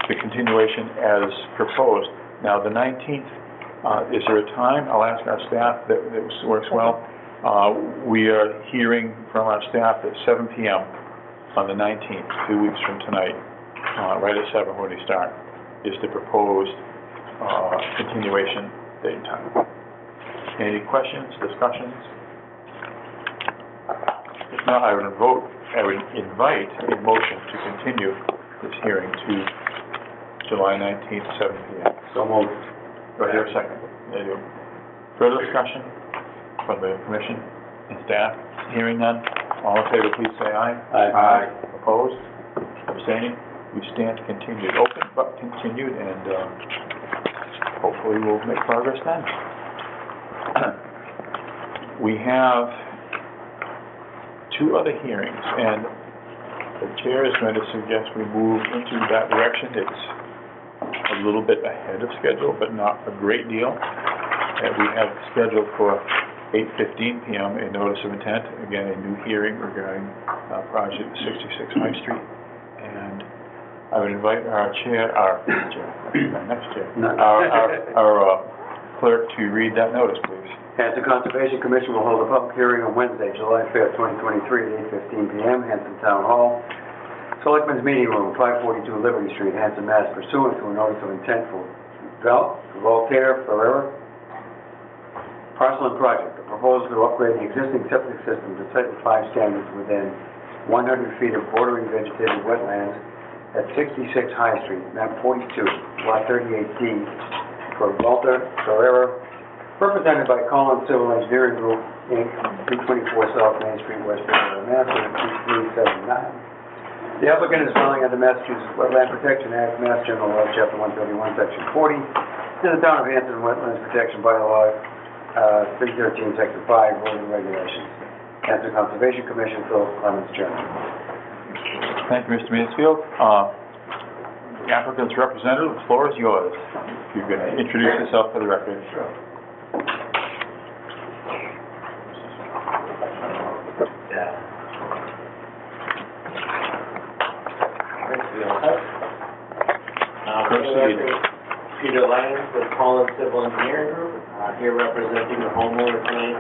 the continuation as proposed. Now, the 19th, is there a time? I'll ask our staff that works well. We are hearing from our staff at 7 p.m. on the 19th, 2 weeks from tonight, right at 7 when we start, is the proposed continuation date and time. Any questions, discussions? If not, I would invite a motion to continue this hearing to July 19th, 7 p.m. So moved. Do I hear a second? There you go. Further discussion from the commission and staff? Hearing none. All in favor, please say aye. Aye. Opposed? Abstaining? We stand continued. Open, but continued, and hopefully we'll make progress then. We have 2 other hearings, and the chair is going to suggest we move into that direction. It's a little bit ahead of schedule, but not a great deal. And we have scheduled for 8:15 p.m. a notice of intent, again, a new hearing regarding project 66 High Street. And I would invite our clerk to read that notice, please. Hanson Conservation Commission will hold a public hearing on Wednesday, July 5th, 2023 at 8:15 p.m., Hanson Town Hall, Selectmen's Meeting Room, 542 Liberty Street, Hanson, Mass. Pursuant to a notice of intent for Voltaire Ferreira parcel and project. The proposal to upgrade the existing septic system to Title V standards within 100 feet of bordering vegetated wetlands at 66 High Street, map 42, lot 38D, for Walter Ferrera, represented by Collins Civil Engineering Group, Inc., 224 South Main Street, Westport, Mass. 2379. The applicant is filing under Massachusetts Wetland Protection Act, Mass General Law, Chapter 131, Section 40, in the Town of Hanson Wetlands Protection Bylaw, 313, Section 5, Rules and Regulations. Hanson Conservation Commission, Phil Clements, Chairman. Thank you, Mr. Mansfield. The applicant's representative, the floor is yours. If you can introduce yourself for the record. Sure. Proceed. Peter Lyons with Collins Civil Engineering Group, here representing the homeowner tonight.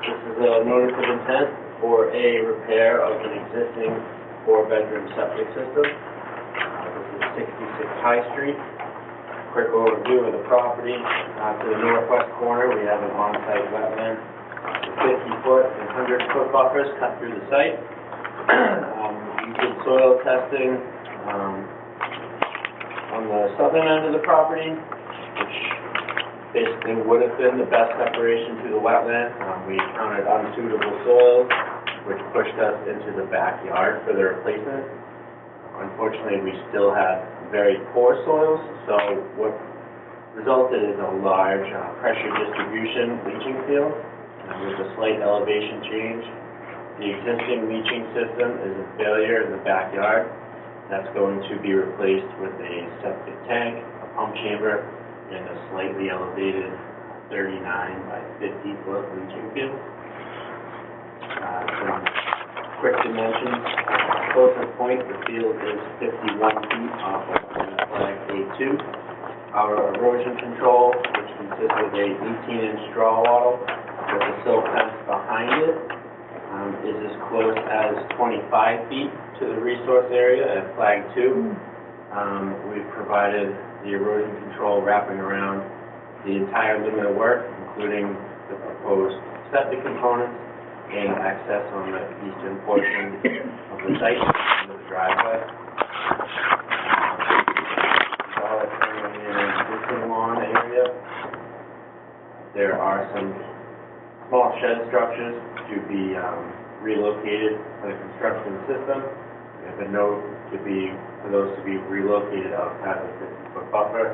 This is a notice of intent for a repair of an existing 4-bedroom septic system. This is 66 High Street. Quick overview of the property. To the northwest corner, we have an on-site wetland. 50-foot and 100-foot buffers cut through the site. We did soil testing on the southern end of the property, which basically would have been the best separation to the wetland. We encountered unsuitable soils, which pushed us into the backyard for the replacement. Unfortunately, we still had very poor soils, so what resulted is a large pressure distribution leaching field with a slight elevation change. The existing leaching system is a failure in the backyard. That's going to be replaced with a septic tank, a pump chamber, and a slightly elevated 39 by 50 foot leaching field. Some quick dimensions. Closest point, the field is 51 feet off of flag A2. Our erosion control, which consists of a 18-inch straw wattle with a silt fence behind it, is as close as 25 feet to the resource area at flag 2. We've provided the erosion control wrapping around the entire limit of work, including the proposed septic components and access on the eastern portion of the site into the driveway. All currently in an existing lawn area. There are some small shed structures to be relocated for the construction system. We have a note for those to be relocated outside the 50-foot buffer.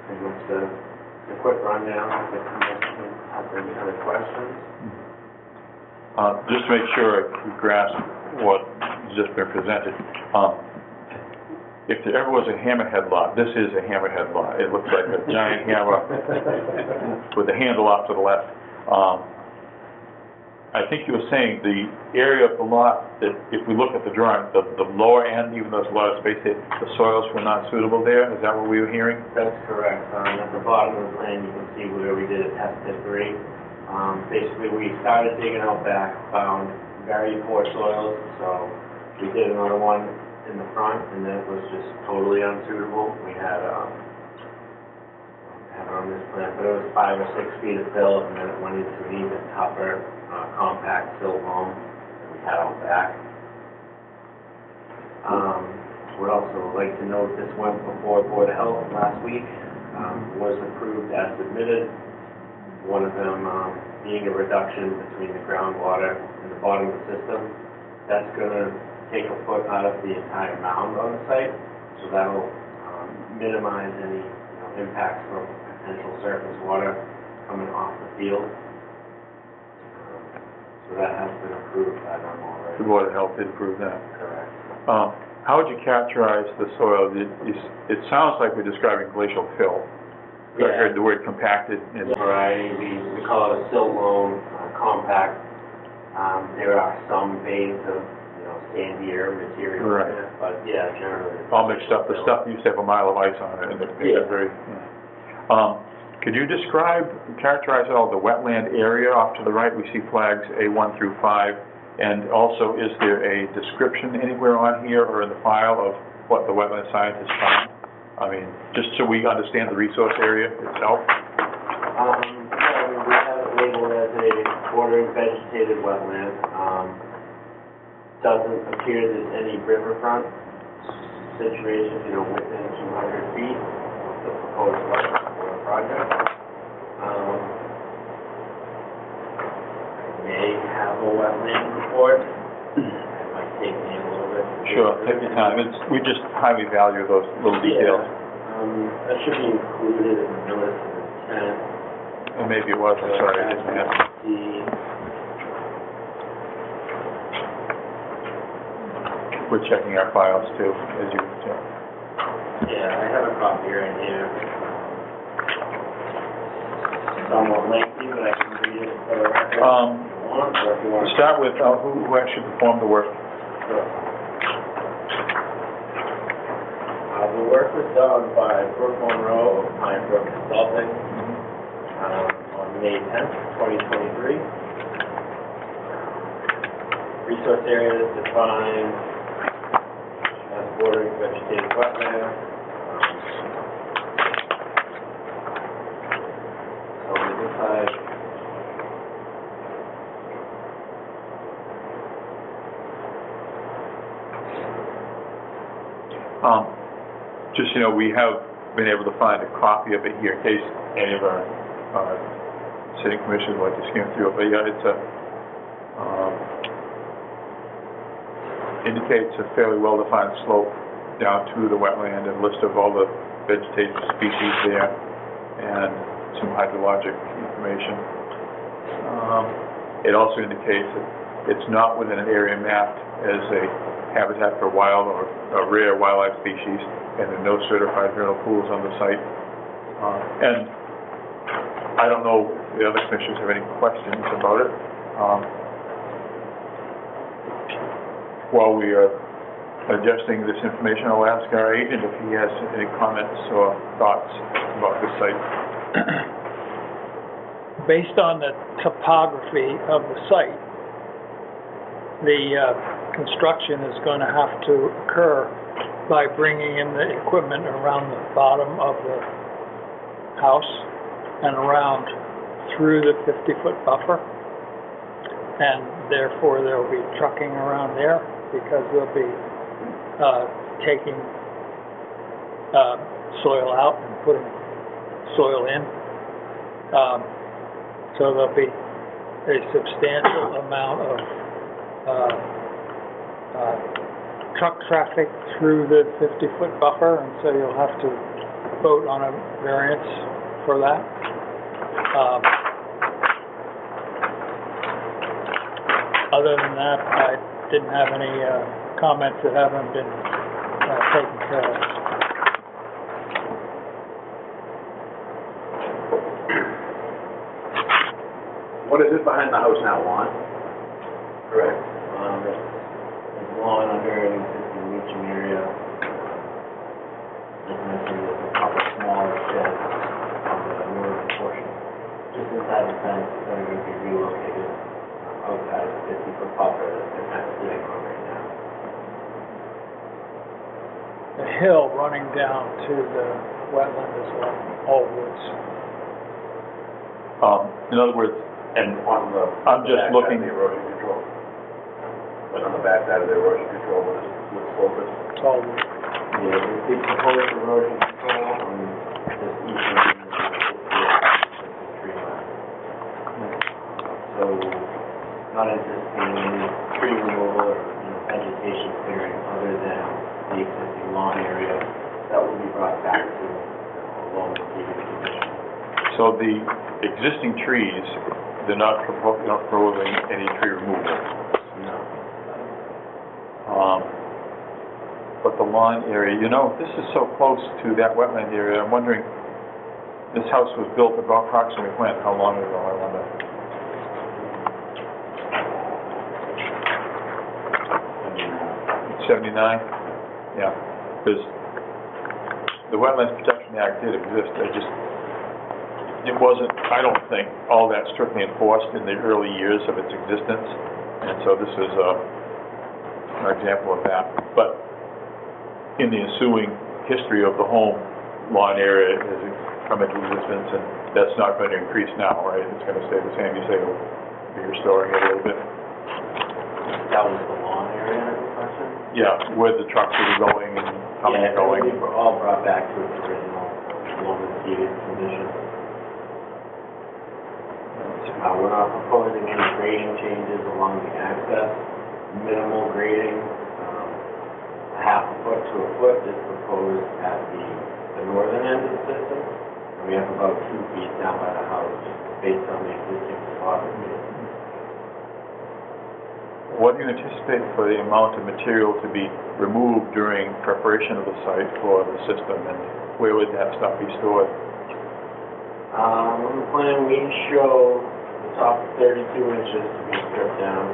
Pretty much the quick rundown. If you have any other questions. Just to make sure we grasp what has just been presented, if there ever was a hammerhead lot, this is a hammerhead lot. It looks like a giant hammer with the handle off to the left. I think you were saying the area of the lot, that if we look at the drawing, the lower end, even though there's a lot of space there, the soils were not suitable there? Is that what we were hearing? That's correct. At the bottom of the plan, you can see where we did a test pit 3. Basically, we started digging out back, found very poor soils, so we did another one in the front, and then it was just totally unsuitable. We had, I have it on this plan, but it was 5 or 6 feet of fill, and then it went into an even tougher, compact silt loam that we had out back. Would also like to note this went before Board of Health last week, was approved as submitted. One of them being a reduction between the groundwater and the bottom of the system. That's going to take a foot out of the entire mound on the site, so that'll minimize any impacts from potential surface water coming off the field. So that has been approved by them already. The Board of Health did approve that. Correct. How would you characterize the soil? It sounds like we're describing glacial fill. Yeah. I heard the word compacted. Variety, we call it a silt loam, compact. There are some veins of sandier material, right. in it, but yeah, generally. All mixed up. The stuff used to have a mile of ice on it, and it makes it very. Yeah. Could you characterize all the wetland area off to the right? We see flags A1 through 5, and also is there a description anywhere on here or in the file of what the wetland scientist found? I mean, just so we understand the resource area itself. Yeah, we have it labeled as a bordering vegetated wetland. doesn't appear there's any riverfront situation, within 200 feet of the proposed work or project. I may have a wetland report. It might take me a little bit. Sure, take your time. We just highly value those little details. That should be included in the notice of intent. And maybe it was, I'm sorry, I didn't have. We're checking our files too, as you can tell. Yeah, I have a copy right here. Somewhat lengthy, but I can read it for the record. If you want, or if you want. To start with, who actually performed the work? Sure. The work was done by Brooke Monroe of Pine Brook Consulting on May 10th, 2023. Resource area is defined as bordering vegetated wetland. So we decide. Just, we have been able to find a copy of it here in case any of our city commissioners would like to skim through it. But yeah, it's indicates a fairly well-defined slope down to the wetland, and a list of all the vegetative species there, and some hydrologic information. It also indicates that it's not within an area mapped as a habitat for wild or rare wildlife species, and there are no certified vernal pools on the site. And I don't know if the other commissioners have any questions about it. While we are adjusting this information, I'll ask our agent if he has any comments or thoughts about this site. Based on the topography of the site, the construction is going to have to occur by bringing in the equipment around the bottom of the house and around through the 50-foot buffer, and therefore there will be trucking around there because they'll be taking soil out and putting soil in. So there'll be a substantial amount of truck traffic through the 50-foot buffer, and so you'll have to vote on a variance for that. Other than that, I didn't have any comments that haven't been taken care of. What is it behind the house now, lawn? Correct. There's lawn under an existing leaching area. Like I mentioned, there's a couple smaller sheds on the northern portion. Just inside the fence, it's going to be relocated outside the 50-foot buffer that they're kind of sitting on right now. The hill running down to the wetland is like all woods. In other words, And on the I'm just back looking- side of the erosion control? Like on the back side of the erosion control, what slope is? It's all woods. Yeah, the proposed erosion control on this eastern end of the tree line. So, not anticipating any tree removal or vegetation clearing other than the existing lawn area that will be brought back to along with previous condition. so the existing trees, they're not proposing any tree removal. No. But the lawn area, this is so close to that wetland area, I'm wondering, this house was built about approximately when? How long ago, I wonder? 79? Yeah, because the Wetlands Protection Act did exist, it wasn't, I don't think, all that strictly enforced in the early years of its existence, and so this is an example of that. But in the ensuing history of the home, lawn area has come into existence, and that's not going to increase now, right? It's going to stay the same. You say you'll be restoring it a little bit. That was the lawn area, the question? Yeah, where the trucks are going and coming and going. Yeah, they were all brought back to its original, longer seated condition. We're not proposing any grading changes along the access, minimal grading, a half a foot to a foot is proposed at the northern end of the system, and we have about 2 feet down by the house based on the existing topography. What do you anticipate for the amount of material to be removed during preparation of the site for the system, and where would that stuff be stored? On the plan, we show the top 32 inches to be stripped down.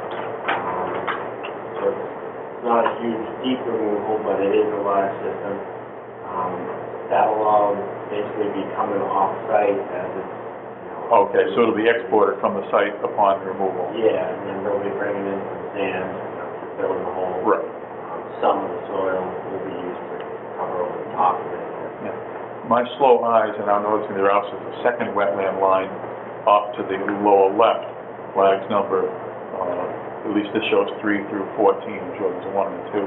So it's not a huge deep removal, but it is a large system. That'll all basically be coming off-site as it's, Okay, so it'll be exported from the site upon removal? Yeah, and then they'll be bringing in some sand, to fill in the hole. Right. Some of the soil will be used to cover over the top of it. Yeah. My slow eyes are now noticing there also is a second wetland line off to the lower left, flags number, at least this shows 3 through 14, I'm sure there's 1 and 2.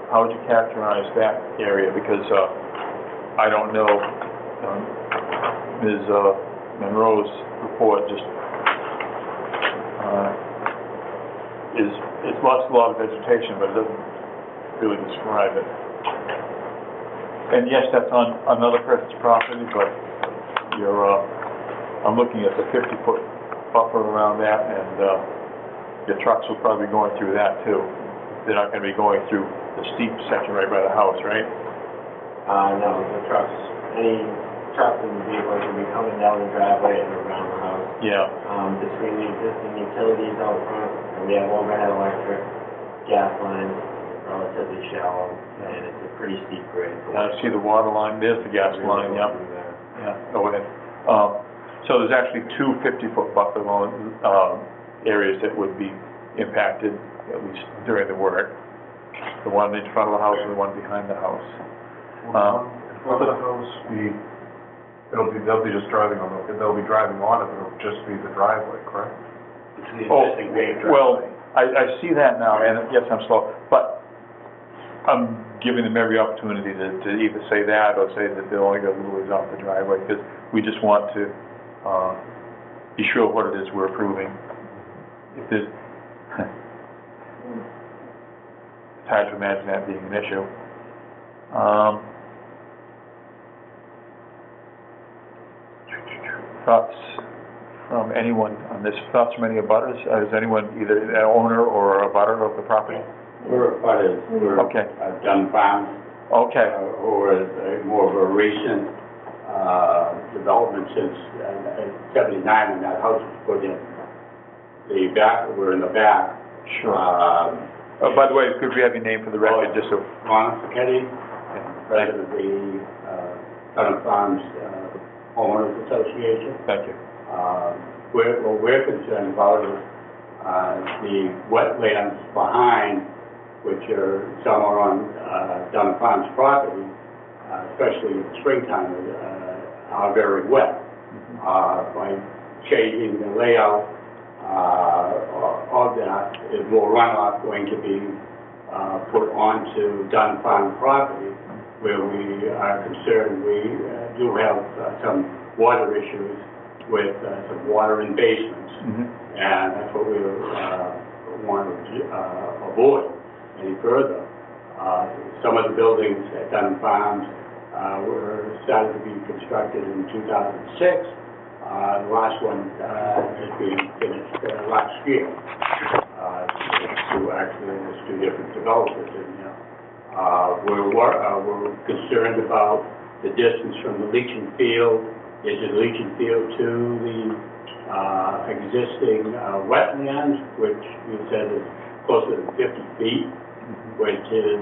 How would you characterize that area? Because I don't know, Ms. Monroe's report just it's lost a lot of vegetation, but it doesn't really describe it. And yes, that's on another person's property, but you're, I'm looking at the 50-foot buffer around that, and your trucks will probably be going through that too. They're not going to be going through the steep section right by the house, right? No, the trucks, any trucks and vehicles will be coming down the driveway and around the house. Yeah. Between the existing utilities out front, and we have overhead electric, gas lines, relatively shallow, and it's a pretty steep grade. I see the water line, there's the gas line, yep. Yeah, go ahead. So there's actually 2 50-foot buffer areas that would be impacted, at least during the work. The one in front of the house and the one behind the house. In front of the house, they'll be just driving on it, they'll be driving on it, but it'll just be the driveway, correct? Oh, well, I see that now, and yes, I'm slow, but I'm giving them every opportunity to either say that or say that they'll only go a little ways off the driveway, because we just want to be sure what it is we're approving. If there's, it's hard to imagine that being an issue. Thoughts from anyone on this? Thoughts from any abutters? Is anyone either an owner or a abutter of the property? We're butters. We're Okay. Dunn Farms, Okay. who is more of a recent development since '79 when that house was put in. The back, we're in the back. Sure. By the way, could we have your name for the record, just so? Ron Kenny, president of the Dunn Farms Homeowners Association. Thank you. What we're concerned about is the wetlands behind, which are somewhere on Dunn Farms property, especially in springtime, are very wet. By changing the layout of that, is more runoff going to be put onto Dunn Farm property, where we are concerned we do have some water issues with some water in basements. And that's what we want to avoid any further. Some of the buildings at Dunn Farms were started to be constructed in 2006. The last one is being finished last year. There's 2 different developers in there. We're concerned about the distance from the leaching field. Is the leaching field to the existing wetlands, which we said is closer to 50 feet, which is,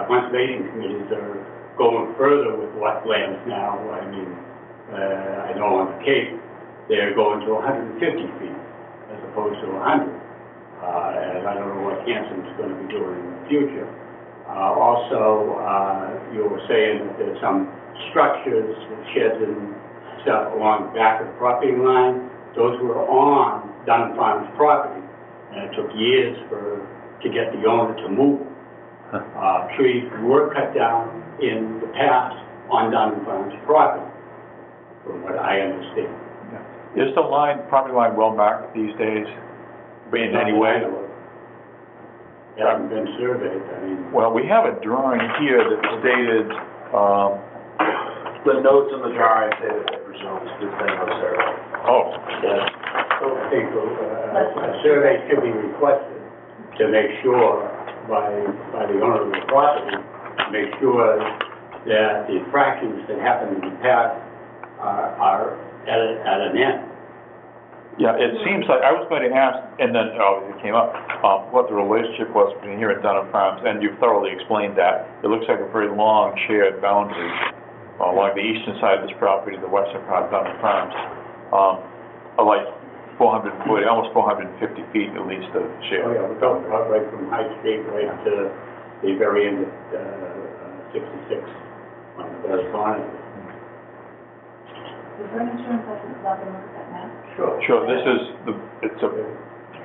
conservation committees are going further with wetlands now. I mean, I know on the Cape, they're going to 150 feet as opposed to 100. And I don't know what Hanson's going to be doing in the future. Also, you were saying that there's some structures, sheds and stuff along the back of the property line. Those were on Dunn Farms property, and it took years to get the owner to move. Trees were cut down in the past on Dunn Farms property, from what I understand. Is the property line well marked these days in any way? It hasn't been surveyed, I mean. Well, we have a drawing here that's dated, The notes in the drawing say that it presumes there's been no survey. oh, Yes. I think a survey should be requested to make sure by the owner of the property, to make sure that the infractions that happened in the past are at an end. yeah, it seems like, I was going to ask, and then it came up, what the relationship was between here and Dunham Farms, and you've thoroughly explained that. It looks like a very long shared boundary along the eastern side of this property, the western part of Dunham Farms, like 440, almost 450 feet at least of shared. Oh, yeah, we're talking about right from High Street right to the very end of 66 on the very corner. Is there any chance I can stop and look at that map? Sure, this is, it's a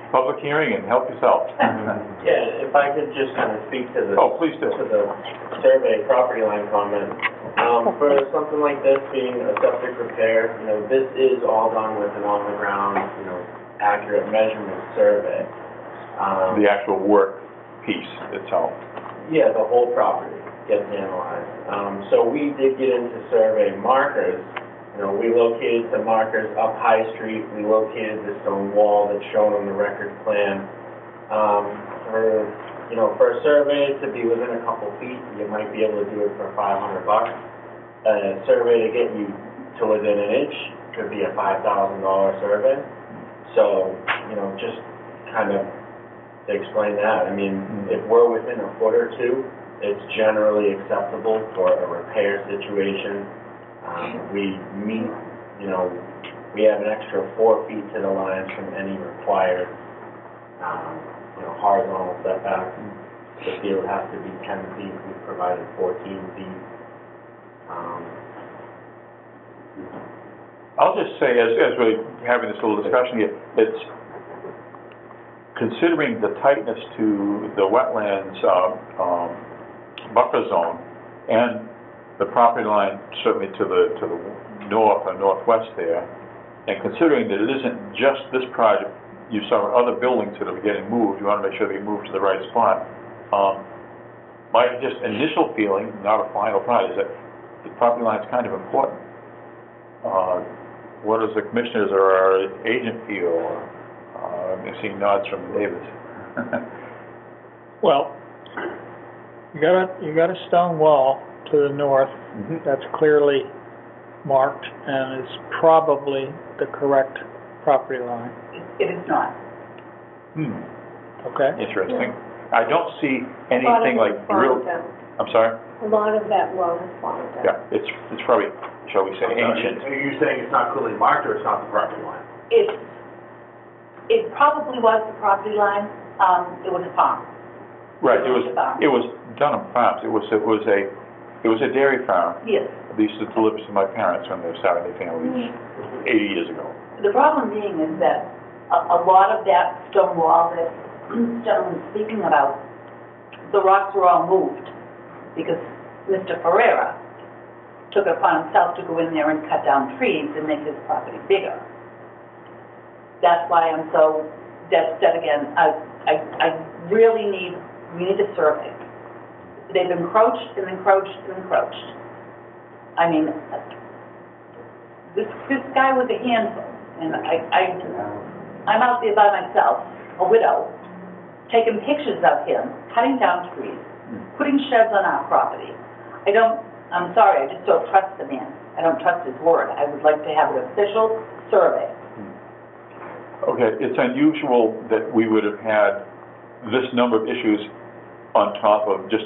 public hearing, and help yourself. Yeah, if I could just kind of speak to the. Oh, please do. To the survey property line comment. For something like this being a septic repair, this is all done with an on-the-ground, accurate measurement survey. The actual work piece itself. Yeah, the whole property gets analyzed. So we did get into survey markers. We located some markers up High Street. We located the stone wall that's shown on the record plan. For a survey to be within a couple feet, you might be able to do it for $500. A survey to get you to within an inch could be a $5,000 survey. So, just kind of to explain that. I mean, if we're within a foot or two, it's generally acceptable for a repair situation. We meet, we have an extra 4 feet to the line from any required, horizontal setback. The field has to be 10 feet. We've provided 14 feet. I'll just say, as we're having this little discussion here, it's considering the tightness to the wetlands buffer zone and the property line certainly to the north or northwest there, and considering that it isn't just this project, you saw other buildings that are getting moved, you want to make sure they move to the right spot. My just initial feeling, not a final thought, is that the property line is kind of important. What does the commissioners or our agent feel? I'm seeing nods from the neighbors. Well, you got a stone wall to the north that's clearly marked and is probably the correct property line. It is not. Okay? Interesting. I don't see anything like real, I'm sorry? A lot of that wall is fallen down. Yeah, it's probably, shall we say, ancient. Are you saying it's not clearly marked or it's not the property line? It probably was the property line. It was a farm. Right, it was Dunham Farms. It was a dairy farm. Yes. They used to deliver to my parents when they started their families 80 years ago. The problem being is that a lot of that stone wall that this gentleman is speaking about, the rocks were all moved because Mr. Ferreira took it upon himself to go in there and cut down trees and make his property bigger. That's why I'm so dead set again. I really we need a survey. They've encroached and encroached and encroached. I mean, this guy was a handful, and I'm out there by myself, a widow, taking pictures of him, cutting down trees, putting sheds on our property. I'm sorry, I just don't trust the man. I don't trust his word. I would like to have an official survey. Okay, it's unusual that we would have had this number of issues on top of just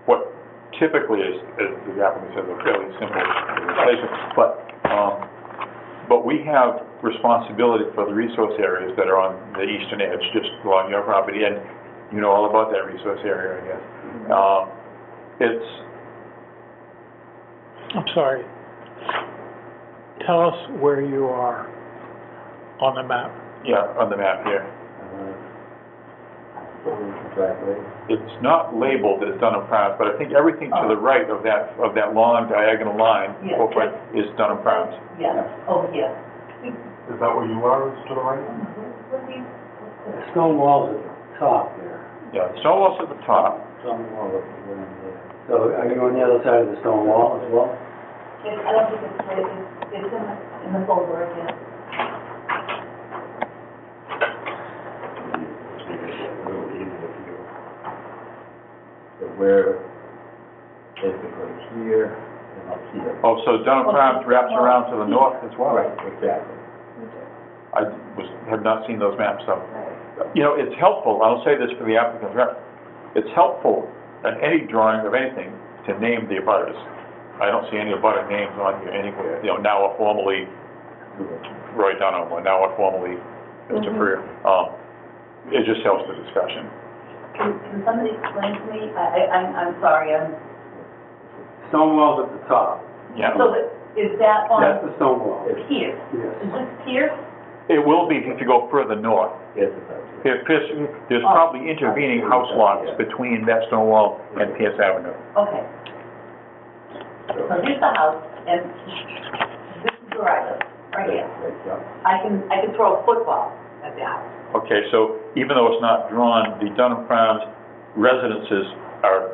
what typically is, as the applicant says, a fairly simple replacement. But we have responsibility for the resource areas that are on the eastern edge, just along your property, and you know all about that resource area, I guess. I'm sorry. Tell us where you are on the map. Yeah, on the map here. Driveway. It's not labeled as Dunham Farms, but I think everything to the right of that long diagonal line, Yes. footprint, is Dunham Farms. Yeah, over here. Is that where you are, is to the right? The stone wall's at the top there. Yeah, the stone wall's at the top. Stone wall is around there. So are you on the other side of the stone wall as well? I don't think it's in the folder again. Where, basically here and up here. Oh, so Dunham Farms wraps around to the north as well? Right, exactly. I have not seen those maps, so. You know, it's helpful, I'll say this for the applicant's rep, it's helpful in any drawing of anything to name the abutters. I don't see any abutter names on here anywhere, you know, now or formerly Roy Dunham, or now or formerly Mr. Freer. It just helps the discussion. Can somebody explain to me? I'm sorry, Stone wall's at the top. Yeah. so is that on That's the stone wall. Pierce? Yes. Is this Pierce? It will be if you go further north. Yes, There's probably intervening house lots between that stone wall and Pierce Avenue. Okay. So here's the house, and this is where I live, right here. I can throw a football at the house. Okay, so even though it's not drawn, the Dunham Farms residences are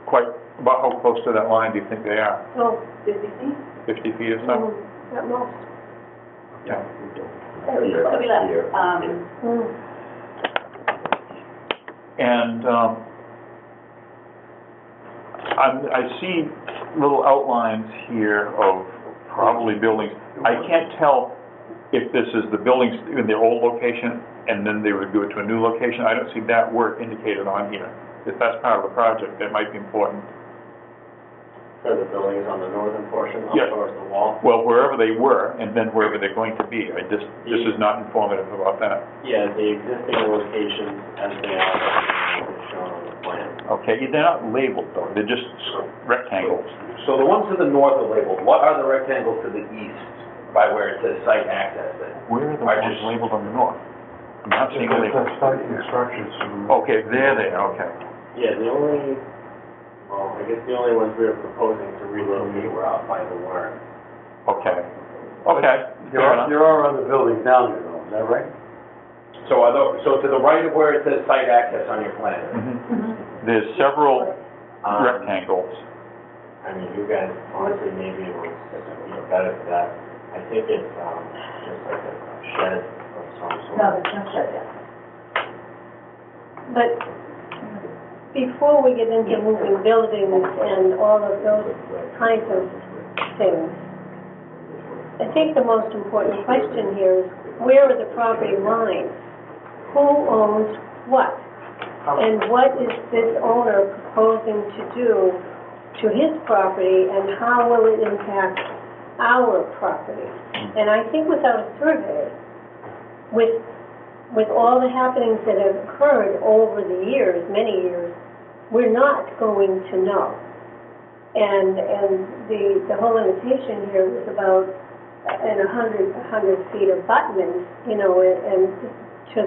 quite, about how close to that line do you think they are? So, 50 feet? 50 feet or so? At most. Yeah. Could be less. And I see little outlines here of probably buildings. I can't tell if this is the buildings in their old location and then they would do it to a new location. I don't see that work indicated on here. If that's part of the project, that might be important. For the buildings on the northern portion, up Yeah. towards the wall. Well, wherever they were and then wherever they're going to be. This is not informative about that. Yeah, the existing locations as they are shown on the plan. Okay, they're not labeled though, they're just rectangles. So the ones to the north are labeled. What are the rectangles to the east by where it says site access then? Where are the Are ones just- labeled on the north? I'm not seeing a It label. says site instructions to... Okay, there they are, okay. Yeah, the only, well, I guess the only ones we were proposing to relocate were out by the worm. Okay, okay. There are other buildings down there though, is that right? So to the right of where it says site access on your plan? Mhm. There's several rectangles. I mean, you guys, honestly, maybe it was, better for that. I think it's, just like a shed of some sort. No, there's no shed there. But before we get into moving buildings and all of those kinds of things, I think the most important question here is, where are the property lines? Who owns what? And what is this owner proposing to do to his property, and how will it impact our property? And I think without a survey, with all the happenings that have occurred over the years, many years, we're not going to know. And the whole limitation here was about 100 feet abutment, you know, and to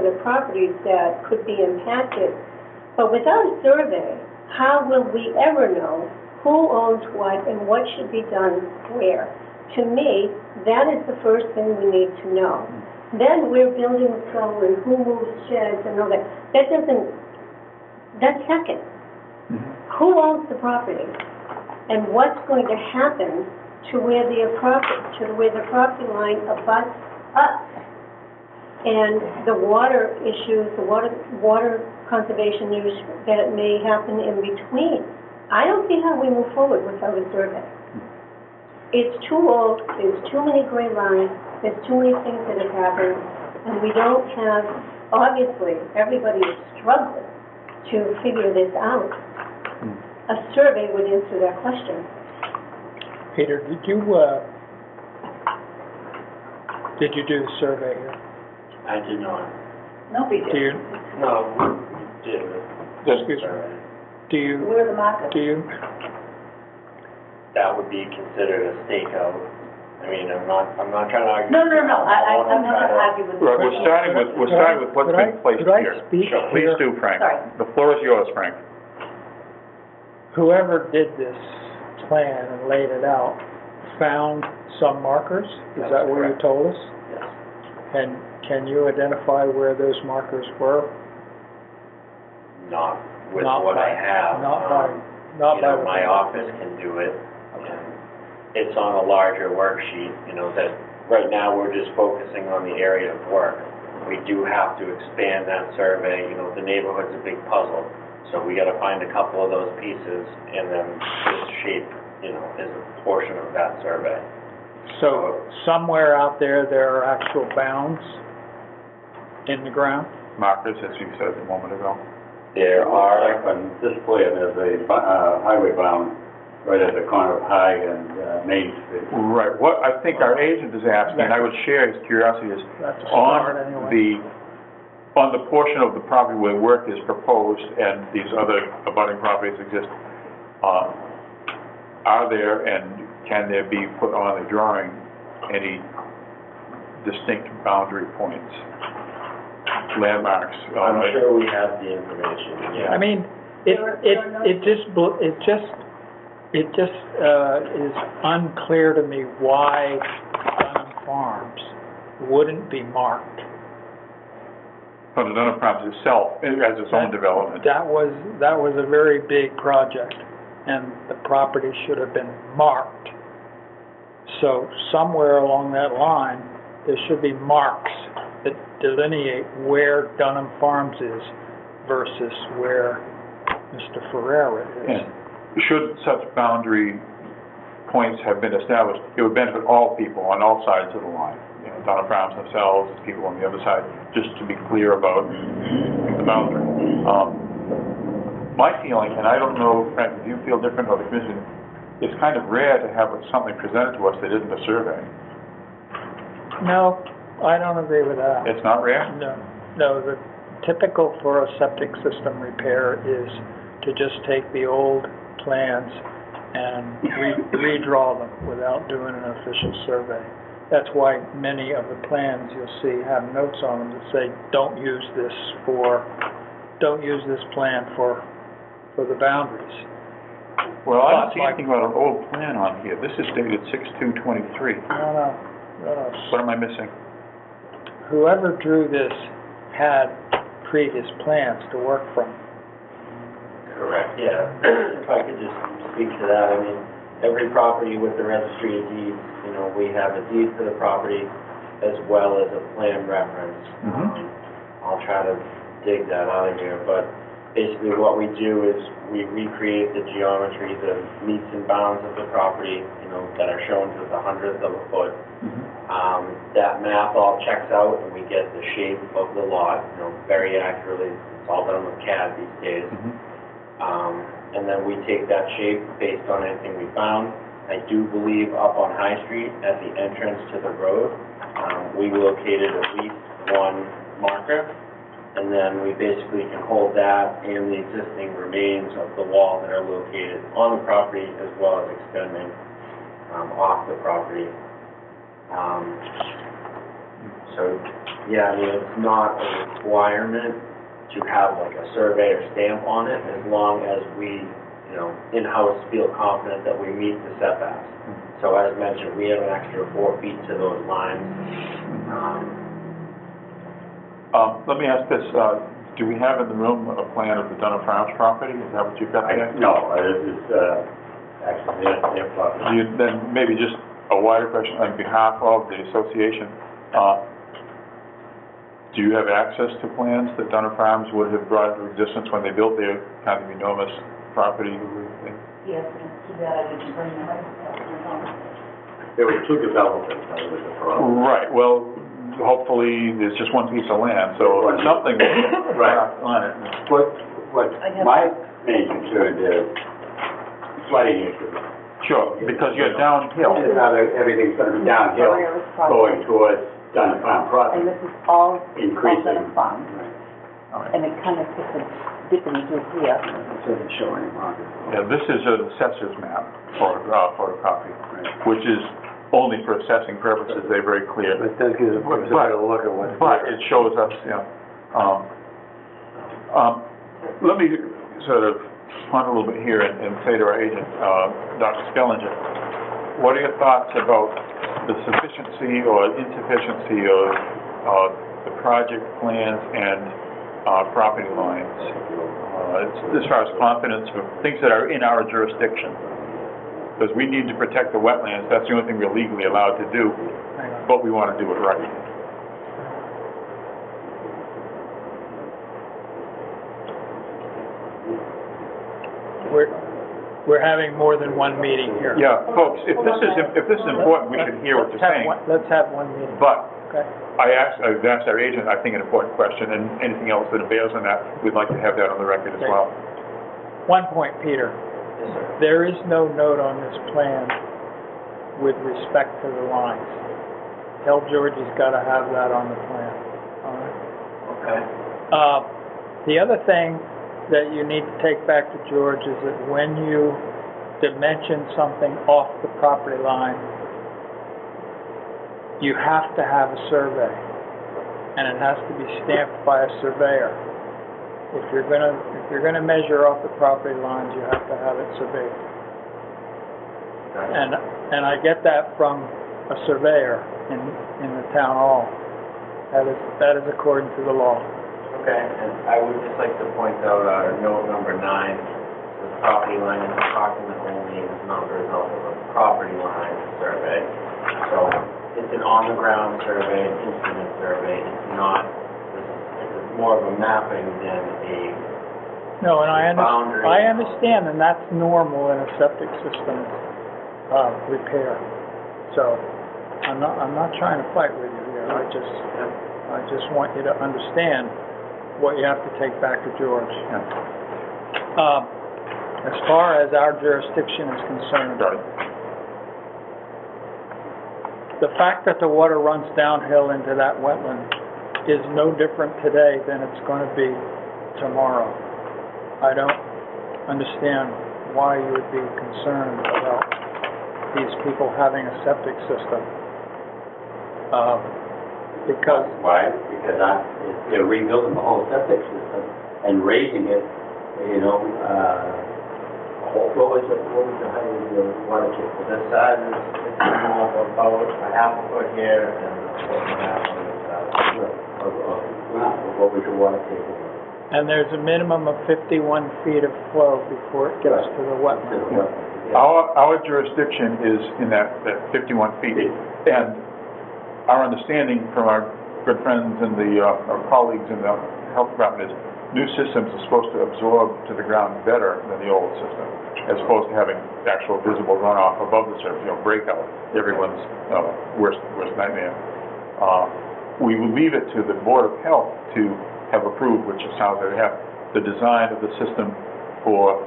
the properties that could be impacted. But without a survey, how will we ever know who owns what and what should be done where? To me, that is the first thing we need to know. Then where buildings go and who moves sheds and all that. That's second. Who owns the property? And what's going to happen to where the property line abuts us? And the water issues, the water conservation issues that may happen in between. I don't see how we move forward without a survey. It's too old, there's too many gray lines, there's too many things that have happened, and we don't have, obviously, everybody is struggling to figure this out. A survey would answer that question. Peter, did you do the survey here? I did not. Nobody Do did. you, No, we did. excuse me, Where are the markers? do you? That would be considered a stakeout. I mean, I'm not trying to argue. No, I'm not gonna argue with you. Right, we're starting with what's been placed Could I here. speak Please here? do, Frank. Sorry. The floor is yours, Frank. Whoever did this plan and laid it out found some markers? Is that what you told us? Yes. And can you identify where those markers were? Not with Not what by- I have. Not by, not You by. know, my office can do it, and it's on a larger worksheet, you know, that, right now, we're just focusing on the area of work. We do have to expand that survey, you know, the neighborhood's a big puzzle, so we gotta find a couple of those pieces, and then this shape, you know, is a portion of that survey. So somewhere out there are actual bounds in the ground? Markers, as you said a moment ago. There are, Like on this plan, there's a highway bound right at the corner of High and Main Street. Right, what I think our agent is asking, and I would share his curiosity, is That's a start on anyway. on the portion of the property where work is proposed and these other abutting properties exist, are there and can there be put on the drawing any distinct boundary points, landmarks? I'm sure we have the information, yeah. I mean, it just is unclear to me why Dunham Farms wouldn't be marked. From the Dunham Farms itself, as its own development. That was a very big project, and the property should have been marked. So somewhere along that line, there should be marks that delineate where Dunham Farms is versus where Mr. Ferrera is. And should such boundary points have been established, it would benefit all people on all sides of the line. You know, Dunham Farms themselves, people on the other side, just to be clear about the boundary. My feeling, and I don't know, Frank, if you feel different or the commission, it's kind of rare to have something presented to us that isn't a survey. No, I don't agree with that. It's not rare? No, the typical for a septic system repair is to just take the old plans and redraw them without doing an official survey. That's why many of the plans you'll see have notes on them that say, don't use this plan for the boundaries. Well, I don't see Like- anything about an old plan on here. This is dated 6/2/23. No. What am I missing? Whoever drew this had previous plans to work from. Correct, yeah. If I could just speak to that, I mean, every property with the registry of deeds, you know, we have a deed for the property as well as a plan reference. I'll try to dig that out of here, but basically what we do is we recreate the geometry, the meets and bounds of the property, you know, that are shown to the 100th of a foot. That math all checks out and we get the shape of the lot, you know, very accurately. It's all done with CAD these days. And then we take that shape based on anything we found. I do believe up on High Street at the entrance to the road, we located at least one marker. And then we basically can hold that and the existing remains of the wall that are located on the property as well as extending off the property. So, yeah, I mean, it's not a requirement to have like a survey or stamp on it as long as we, you know, in-house feel confident that we meet the setbacks. So as mentioned, we have an extra 4 feet to those lines. Let me ask this, do we have in the room a plan of the Dunham Farms property? Is that what you've got there? No, this is actually their property. Then maybe just a wider question on behalf of the association. Do you have access to plans that Dunham Farms would have brought into existence when they built their kind of enormous property? Yes, and too bad I didn't bring them. There were two developers, that was the problem. Right, well, hopefully, there's just one piece of land, so something Right. on it. What my main concern is flooding issues. Sure, because you're downhill. Everything's gonna be downhill, going towards Dunham Farm property. And this is all Increasing. Dunham Farm. And it kind of puts a dip into here. It doesn't show any markers. Yeah, this is an assessor's map, photocopy, which is only for assessing purposes, they're very clear. But that gives us a better look at what's But there. it shows us, let me sort of punt a little bit here and say to our agent, Dr. Skellinger, what are your thoughts about the sufficiency or insufficiency of the project plans and property lines? As far as confidence for things that are in our jurisdiction. Because we need to protect the wetlands, that's the only thing we're legally allowed to do, but we want to do it right. We're having more than one meeting here. Yeah, folks, if this is important, we should hear what you're saying. Let's have one meeting. But Okay. I've asked our agent, I think, an important question, and anything else that bears on that, we'd like to have that on the record as well. One point, Peter. Yes, sir. There is no note on this plan with respect to the lines. Tell George he's got to have that on the plan. All right? Okay. The other thing that you need to take back to George is that when you dimension something off the property line, you have to have a survey, and it has to be stamped by a surveyor. If you're gonna measure off the property lines, you have to have it surveyed. And I get that from a surveyor in the town hall. That is according to the law. Okay, and I would just like to point out, note number 9, the property line is approximate only is not the result of a property line survey. So it's an on-the-ground survey, an instrument survey, it's not, it's more of a mapping than a No, and I boundary. understand, and that's normal in a septic system repair. So I'm not trying to fight with you here. I just want you to understand what you have to take back to George. As far as our jurisdiction is concerned, the fact that the water runs downhill into that wetland is no different today than it's going to be tomorrow. I don't understand why you would be concerned about these people having a septic system. Because Why? Because they're rebuilding the whole septic system and raising it, you know, what was the height of the water table? The side is about a half a foot here and a foot and a half on the side. What was the water table? and there's a minimum of 51 feet of flow before it gets to the wetland. Our jurisdiction is in that 51 feet, and our understanding from our good friends and our colleagues in the health department is new systems are supposed to absorb to the ground better than the old system, as opposed to having actual visible runoff above the surface, breakout, everyone's worst nightmare. We will leave it to the Board of Health to have approved, which it sounds like they have, the design of the system for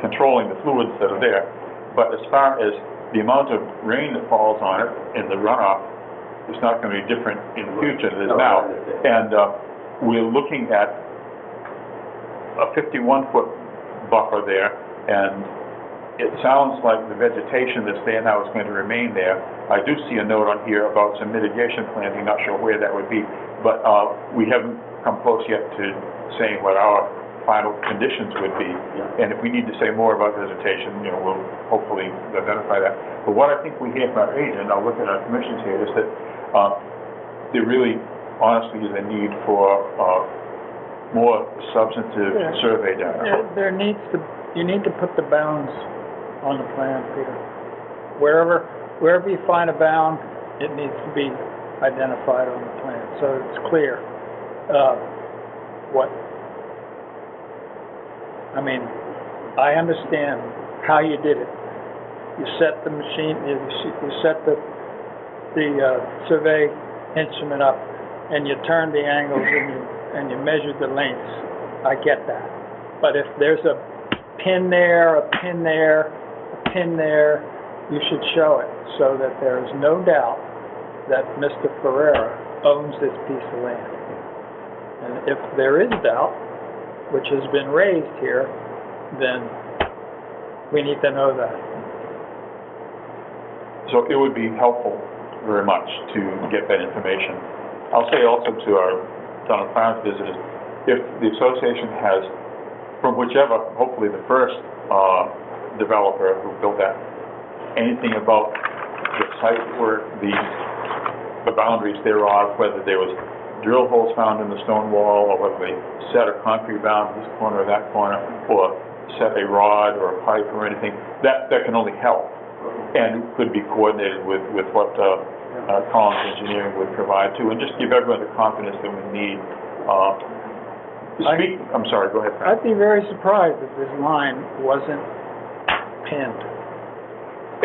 controlling the fluids that are there. But as far as the amount of rain that falls on it and the runoff, it's not going to be different in the future than it is now. And we're looking at a 51-foot buffer there, and it sounds like the vegetation that's there now is going to remain there. I do see a note on here about some mitigation planting, not sure where that would be, but we haven't come close yet to saying what our final conditions would be. And if we need to say more about vegetation, we'll hopefully identify that. But what I think we hear from our agent, I'll look at our commissions here, is that there really, honestly, is a need for more substantive survey data. You need to put the bounds on the plan, Peter. Wherever you find a bound, it needs to be identified on the plan, so it's clear I understand how you did it. You set the machine, you set the survey instrument up, and you turned the angles and you measured the lengths. I get that. But if there's a pin there, a pin there, a pin there, you should show it so that there is no doubt that Mr. Ferreira owns this piece of land. And if there is doubt, which has been raised here, then we need to know that. So it would be helpful very much to get that information. I'll say also to our Donald Farms visitors, if the association has, from whichever, hopefully the first developer who built that, anything about the site work, the boundaries thereof, whether there was drill holes found in the stone wall, or whether they set a concrete bound in this corner or that corner, or set a rod or a pipe or anything, that can only help, and could be coordinated with what Collins Engineering would provide too, and just give everyone the confidence that we need. I'm sorry, go ahead, Frank. I'd be very surprised if this line wasn't pinned.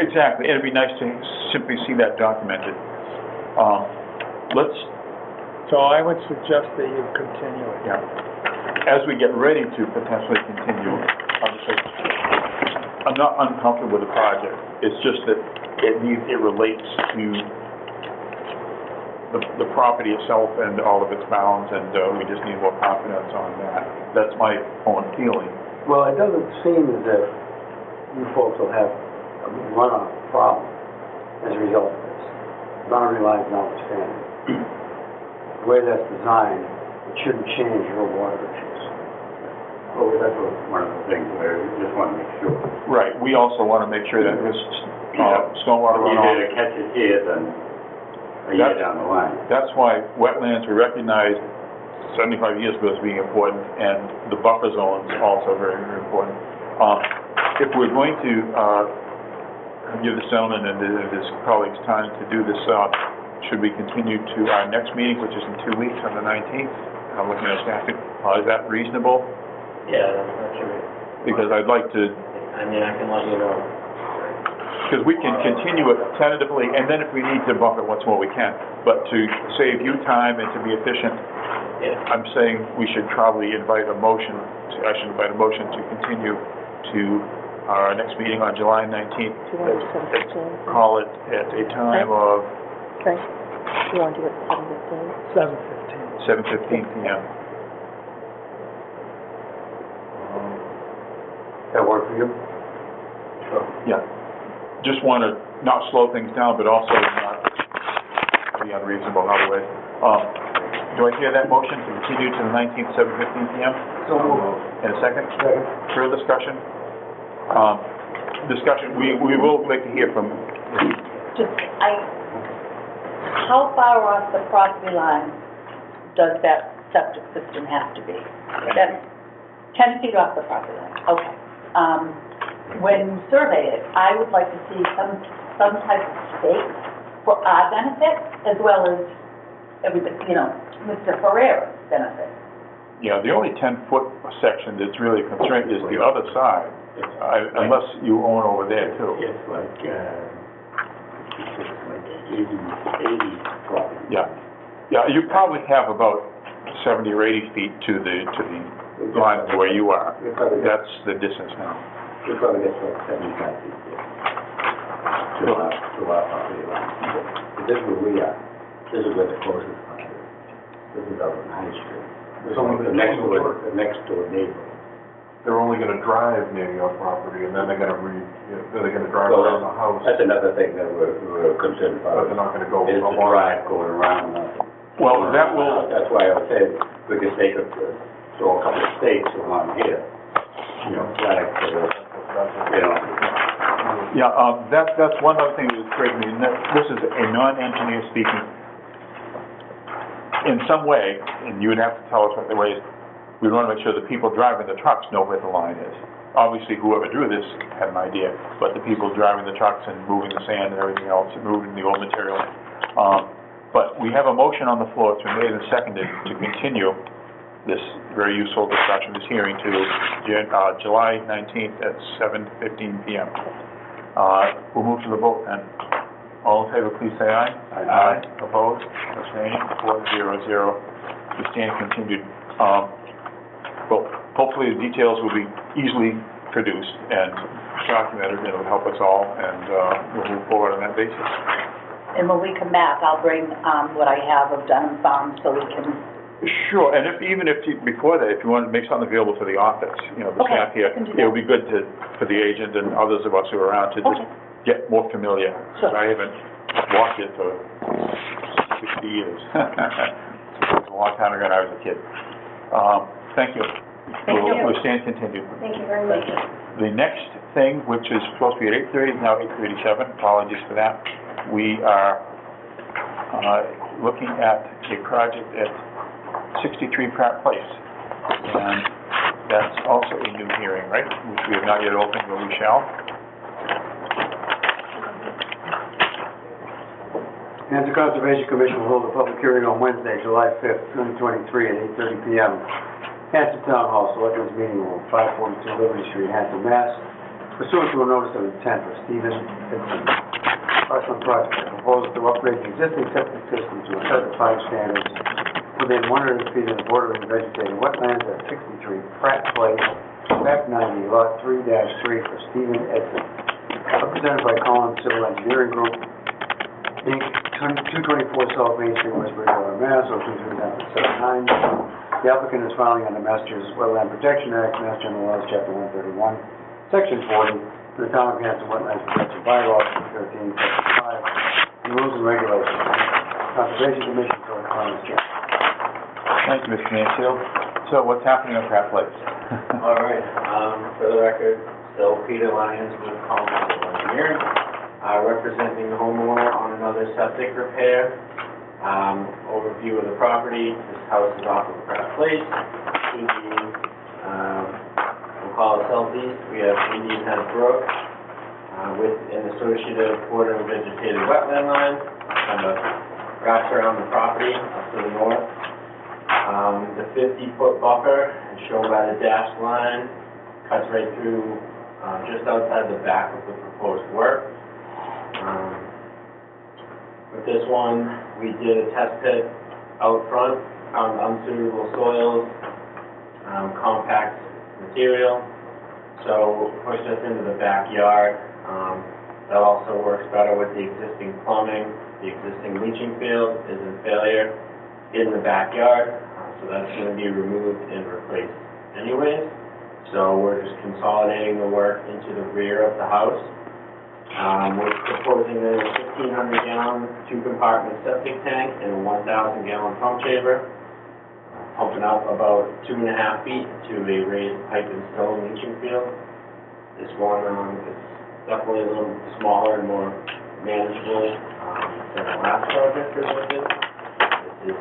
Exactly, and it'd be nice to simply see that documented. So I would suggest that you continue it. Yeah. As we get ready to potentially continue, I'm not uncomfortable with the project. It's just that it relates to the property itself and all of its bounds, and we just need more confidence on that. That's my own feeling. Well, it doesn't seem as if you folks will have a runoff problem as a result of this. Boundary lines notwithstanding. The way that's designed, it shouldn't change your water issues. Well, that's one of the things where we just want to make sure. Right, we also want to make sure that this stormwater You runoff... did catch it here, then a year down the line. That's why wetlands were recognized 75 years ago as being important, and the buffer zones also very, very important. If we're going to give the gentleman and his colleagues time to do this, should we continue to our next meeting, which is in 2 weeks on the 19th? I'm looking at staff. Is that reasonable? Yeah, that's sure. Because I'd like to... I mean, I can let you know. Because we can continue it tentatively, and then if we need to bump it once more, we can. But to save you time and to be efficient, I'm saying we should probably invite a motion, I should invite a motion to continue to our next meeting on July 19th. Let's call it at a time of... Okay. You want to do it 7:15? 7:15. 7:15 p.m. That work for you? Yeah. Just want to not slow things down, but also not be unreasonable in other ways. Do I hear that motion to continue to the 19th, 7:15 p.m.? So moved. In a second? Second. Further discussion? We will like to hear from... How far off the property line does that septic system have to be? That's 10 feet off the property line, okay. When you survey it, I would like to see some type of stake for our benefit, as well as everybody, Mr. Ferrera's benefit. Yeah, the only 10-foot section that's really constrained is the other side, unless you own over there too. It's like 80 property. Yeah, you probably have about 70 or 80 feet to the line of where you are. That's the distance now. It probably gets like 75 feet to our property line. But this is where we are. This is where the closest one is. This is out on High Street. This is the next door neighbor. They're only gonna drive near your property, and then they're gonna drive around the house. That's another thing that we're concerned But about. they're not gonna go Is the along. drive going around. Well, that will... That's why I was saying, we could throw a couple of stakes along here, flag for the, Yeah, that's one other thing that was great. I mean, this is a non-engineer speaking. In some way, and you would have to tell us what the way is, we want to make sure the people driving the trucks know where the line is. Obviously, whoever drew this had an idea, but the people driving the trucks and moving the sand and everything else, and moving the old material. But we have a motion on the floor, it's been made and seconded to continue this very useful discussion, this hearing to July 19th at 7:15 p.m. We'll move to the vote then. All in favor, please say aye. Aye. Opposed? Abstaining? 4-0-0. We stand continued. Well, hopefully the details will be easily produced and documented, and it'll help us all, and we'll move forward on that basis. And when we come back, I'll bring what I have of Dunham Farms so we can... Sure, and before that, if you want to make something available for the office, the Okay, staff here, I can do it would that. be good for the agent and others of us who are around to just get more familiar. Sure. I haven't walked it for 60 years. It's a long time ago when I was a kid. Thank you. Thank you. We'll stand continued. Thank you very much. The next thing, which is supposed to be at 8:30, is now 8:37. Apologies for that. We are looking at a project at 63 Pratt Place. And that's also a new hearing, right? Which we have not yet opened, but we shall. Hanson Conservation Commission will hold a public hearing on Wednesday, July 5th, 2023 at 8:30 p.m. Hanson Town Hall, Selectmen's Meeting Room, 542 Liberty Street, Hanson, Mass. Pursuant to a notice of intent for Stephen Hanson. Parcel project, proposal to upgrade the existing septic system to accepted fire standards within 100 feet of the bordering vegetated wetlands at 63 Pratt Place, map 90, lot 3-3 for Stephen Edson. Represented by Collins Civil Engineering Group, Inc., 224 South Main Street, West Bridgewater, Mass. 02379. The applicant is filing under Massachusetts Wetland Protection Act, Mass General Laws, Chapter 131, Section 40, the Town of Hanson Wetlands Protection Bylaw, 13, Section 5, and rules and regulations. Conservation Commission for the comments. Thank you, Mr. Mansfield. So what's happening on Pratt Place? All right, for the record, still Peter Lyons with Collins Civil Engineering, representing the homeowner on another septic repair. Overview of the property. This house is off of Pratt Place. To the, we'll call it southeast, we have Indian Head Brook, with an associated bordering vegetated wetland line, kind of wraps around the property up to the north. The 50-foot buffer, as shown by the dashed line, cuts right through, just outside the back of the proposed work. With this one, we did a test pit out front on unsuitable soils, compact material, so pushed us into the backyard. That also works better with the existing plumbing. The existing leaching field is in failure in the backyard, so that's going to be removed and replaced anyways. So we're just consolidating the work into the rear of the house. We're proposing a 1,500-gallon, 2-compartment septic tank and a 1,000-gallon pump chamber, pumping up about 2.5 feet to a raised pipe and stone leaching field. This one is definitely a little smaller and more manageable than the last project presented. This is,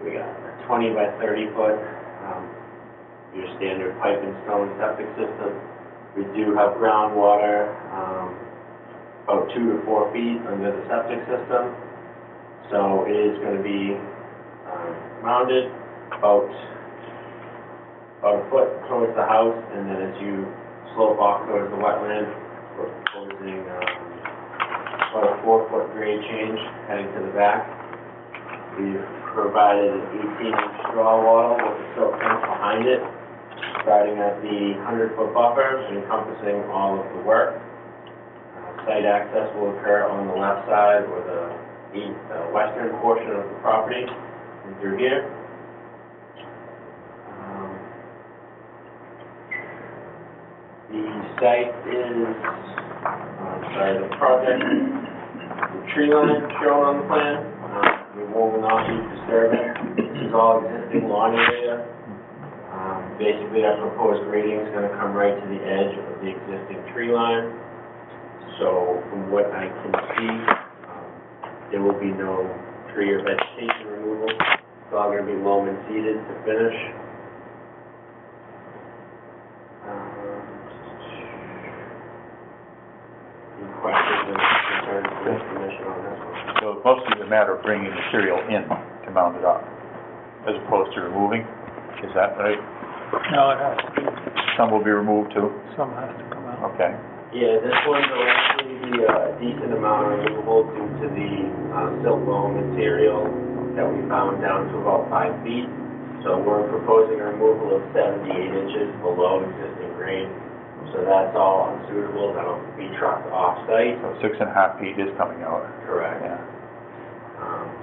we got a 20 by 30 foot, your standard pipe and stone septic system. We do have groundwater about 2 to 4 feet under the septic system. So it is going to be mounted about a foot towards the house, and then as you slope off towards the wetland, we're proposing about a 4-foot grade change heading to the back. We've provided an 18-inch straw wattle with a silk fence behind it, starting at the 100-foot buffer, encompassing all of the work. Site access will occur on the left side or the western portion of the property and through here. The site is, the project, the tree line shown on the plan, we will not be disturbing. This is all existing lawn area. Basically, our proposed grading is going to come right to the edge of the existing tree line. So, from what I can see, there will be no tree or vegetation removal. It's all going to be loam and seeded to finish. Any questions or concerns for the commission on this one? So it's mostly a matter of bringing material in to mount it up, as opposed to removing. Is that right? No, it has to be, Some will be removed too? some has to come out. Okay. Yeah, this one will actually be a decent amount removable due to the silt loam material that we found down to about 5 feet. So we're proposing a removal of 78 inches below existing grade. So that's all unsuitable, that'll be trucked off-site. So 6.5 feet is coming out. Correct. Yeah.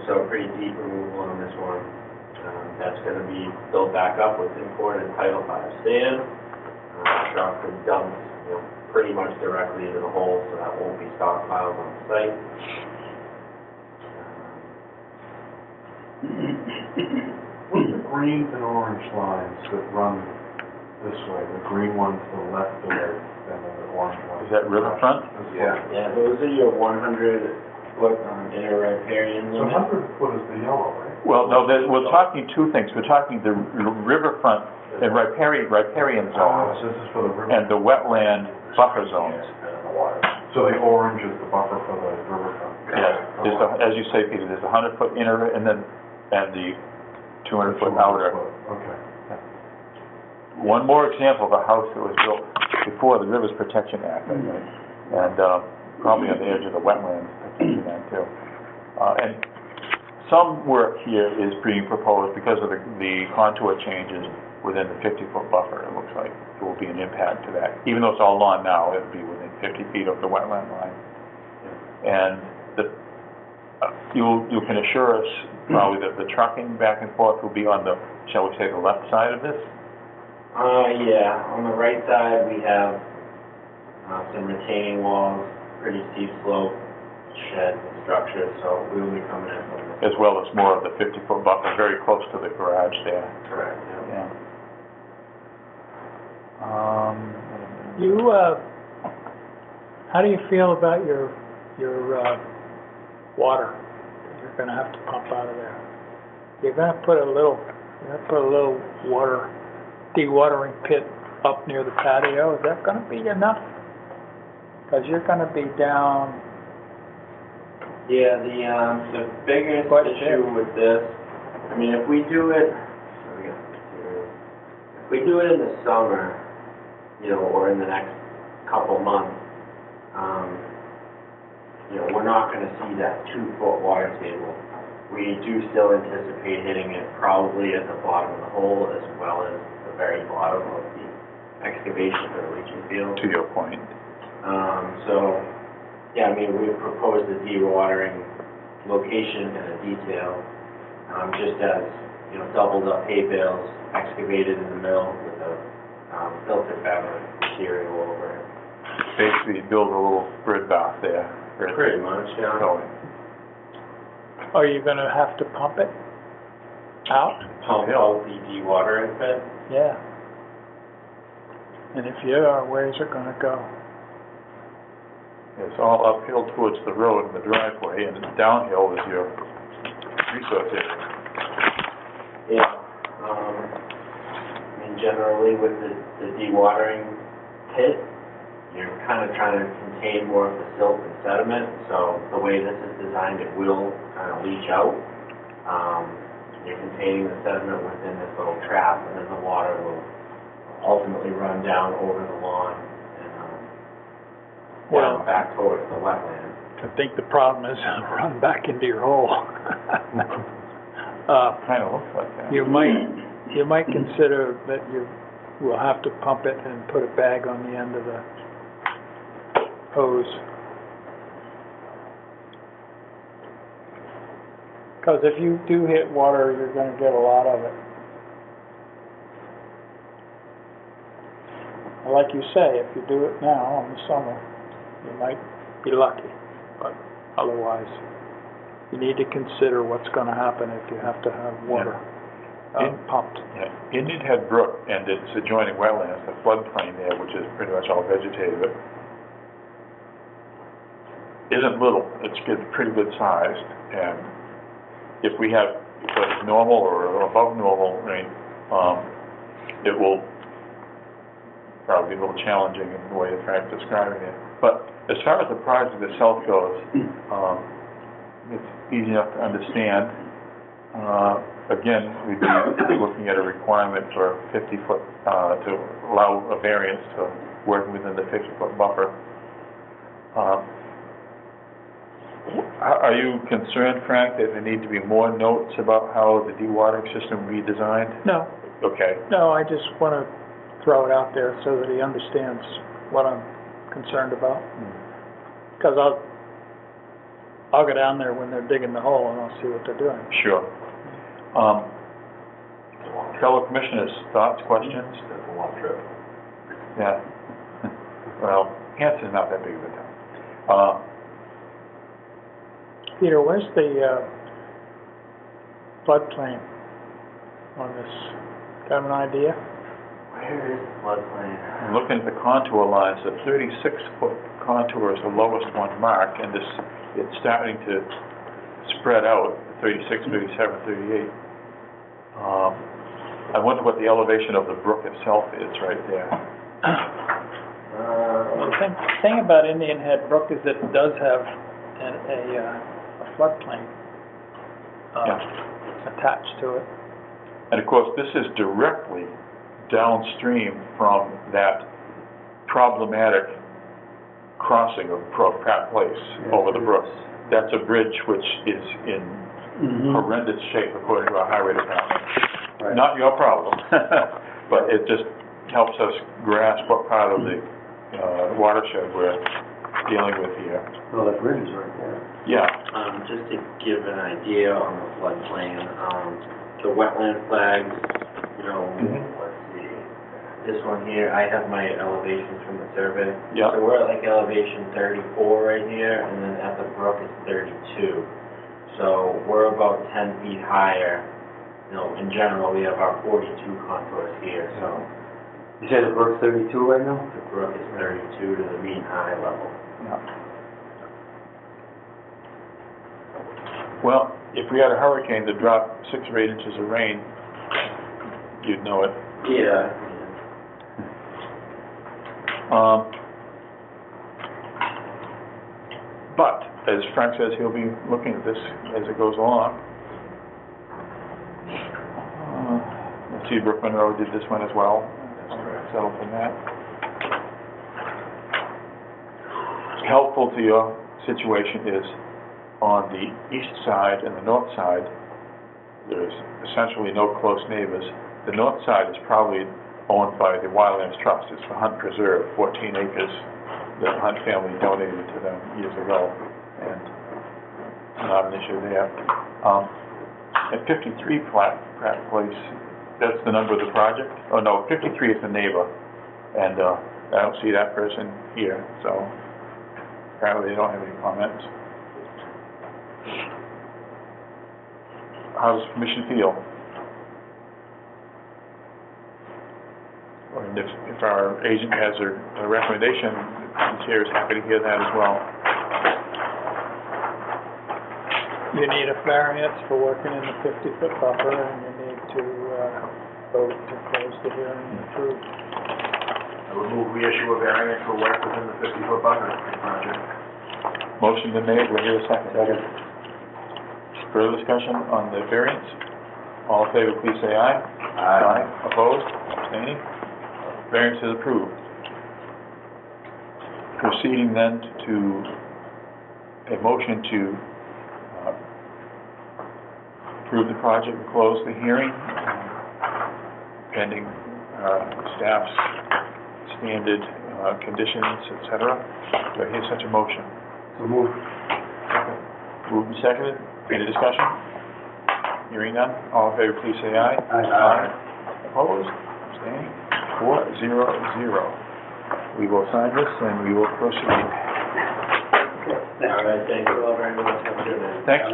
So pretty deep removal on this one. That's going to be built back up with imported Title V sand. Truck and dumped, pretty much directly into the hole, so that won't be stockpiled on site. What's the green and orange lines that run this way? The green one's to the left of it, and then the orange one. Is that riverfront? Yeah, those are your 100-foot inner riparian So limit. 100 foot is the yellow, right? Well, no, we're talking two things. We're talking the riverfront and riparian Oh, zones so this is for the river. and the wetland buffer zones. So the orange is the buffer for the riverfront. Yes, there's as you say, Peter, there's a 100-foot inner and the 200-foot outer. Okay. One more example of a house that was built before the Rivers Protection Act, I think, and probably on the edge of the Wetlands Protection Act too. And some work here is being proposed because of the contour changes within the 50-foot buffer. It looks like there will be an impact to that. Even though it's all lawn now, it'll be within 50 feet of the wetland line. And you can assure us probably that the trucking back and forth will be on the, shall we say, the left side of this? Yeah, on the right side, we have some retaining walls, pretty steep slope, shed structure, so we will be coming in from the... As well as more of the 50-foot buffer, very close to the garage there. Correct, yeah. Yeah. How do you feel about your water that you're gonna have to pump out of there? You're gonna put a little water, dewatering pit up near the patio. Is that gonna be enough? Because you're gonna be down. Yeah, the biggest issue with this, I mean, if we do it in the summer, or in the next couple months, we're not gonna see that 2-foot water table. We do still anticipate hitting it probably at the bottom of the hole as well as the very bottom of the excavation for the leaching field. To your point. Yeah, I mean, we proposed a dewatering location and a detail, just as, doubled up hay bales excavated in the middle with a filtered fabric material over it. Basically, you build a little bird bath there. Pretty much, yeah. Are you gonna have to pump it out? Pump out the dewatering pit. Yeah. And if you are, where's it gonna go? It's all uphill towards the road and the driveway, and downhill is your resource area. Yeah. I mean, generally with the dewatering pit, you're kind of trying to contain more of the silt and sediment, so the way this is designed, it will kind of leach out. You're containing the sediment within this little trap, and then the water will ultimately run down over the lawn and down back towards the wetland. I think the problem is run back into your hole. Kind of looks like that. You might consider that you will have to pump it and put a bag on the end of the hose. Because if you do hit water, you're going to get a lot of it. Like you say, if you do it now in the summer, you might be lucky, but otherwise, you need to consider what's going to happen if you have to have water pumped. Yeah. Indian Head Brook and its adjoining wetlands, the floodplain there, which is pretty much all vegetated, isn't little. It's pretty good sized, and if we have normal or above normal rain, it will probably be a little challenging in the way that Frank's describing it. But as far as the project itself goes, it's easy enough to understand. Again, we'd be looking at a requirement for 50-foot, to allow a variance to work within the 50-foot buffer. Are you concerned, Frank, that there need to be more notes about how the dewatering system will be designed? No. Okay. No, I just want to throw it out there so that he understands what I'm concerned about. Because I'll go down there when they're digging the hole and I'll see what they're doing. Sure. Fellow commissioners, thoughts, questions? That's a long trip. Yeah. Well, Hanson's not that big of a town. Peter, where's the, floodplain on this? Got an idea? Where is the floodplain? I'm looking at the contour lines, the 36-foot contour is the lowest one marked, and this, it's starting to spread out, 36, 37, 38. I wonder what the elevation of the brook itself is right there. The thing about Indian Head Brook is that it does have a floodplain attached to it. And of course, this is directly downstream from that problematic crossing of Pratt Place over the brook. That's a bridge which is in horrendous shape according to our highway department. Right. Not your problem, but it just helps us grasp what part of the watershed we're dealing with here. Well, that bridge is right there. Yeah. Just to give an idea on the floodplain, the wetland flags, you know, let's see, this one here, I have my elevations from the survey. Yeah. So we're at like elevation 34 right here, and then at the brook it's 32. So we're about 10 feet higher. You know, in general, we have our 42 contours here, so You say the brook's 32 right now? the brook is 32 to the mean high level. Yeah. Well, if we had a hurricane that dropped 6 or 8 inches of rain, you'd know it. Yeah. But, as Frank says, he'll be looking at this as it goes along. Let's see, Brooklyn Road did this one as well. Settled from that. Helpful to your situation is on the east side and the north side, there's essentially no close neighbors. The north side is probably owned by the Wildlands Trust. It's the Hunt Preserve, 14 acres that the Hunt family donated to them years ago, and not an issue there. At 53 Pratt Place, that's the number of the project? Oh, no, 53 is the neighbor, and I don't see that person here, so apparently they don't have any comments. How does the commission feel? And if our agent has a recommendation, the chair is happy to hear that as well. You need a variance for working in the 50-foot buffer, and you need to vote to close the hearing and approve. I would move we issue a variance for work within the 50-foot buffer project. Motion been made, we'll hear a second. Further discussion on the variance? All in favor, please say aye. Aye. Opposed? Abstaining? Variance is approved. Proceeding then to a motion to approve the project and close the hearing, pending staff's standard conditions, etc. Do I hear such a motion? So move. Moved and seconded. Any discussion? Hearing none. All in favor, please say aye. Aye. Opposed? Abstaining? 4-0-0. We will sign this and we will proceed. All right, thank you all very much. Have a good night. Thanks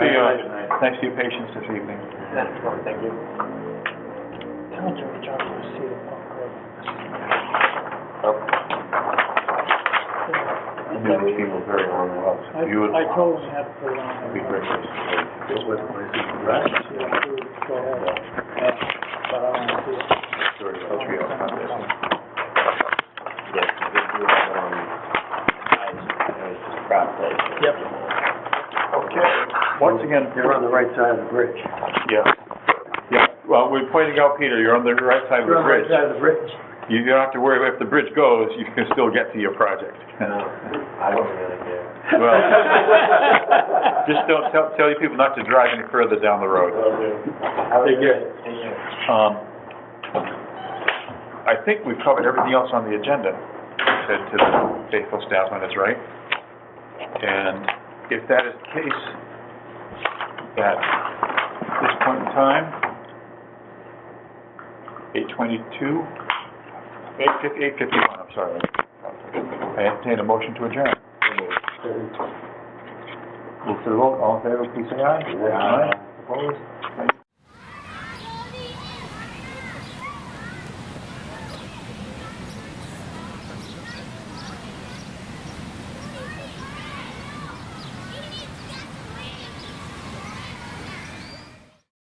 for your patience this evening. Thank you. Tell George I want to see the pump road. I knew these people very well. Beautiful. I told him he had to put it on. It'd be great. This was the place to go. Right? Yeah, go ahead. But I want to see it. Sorry, I'll treat you on this. Yes, we did do it, it was just Pratt Place. Yep. Okay. Once again, You're on the right side of the bridge. yeah. Yeah, well, we're pointing out, Peter, you're on the right side of the bridge. You're on the right side of the bridge. You don't have to worry, if the bridge goes, you can still get to your project. I don't really care. Well, just don't tell your people not to drive any further down the road. Take care. I think we've covered everything else on the agenda, said to the faithful staff when it's right. And if that is the case, at this point in time, 8:51, I'm sorry. I entertain a motion to adjourn. Move to the vote, all in favor, please say aye. Aye. Opposed?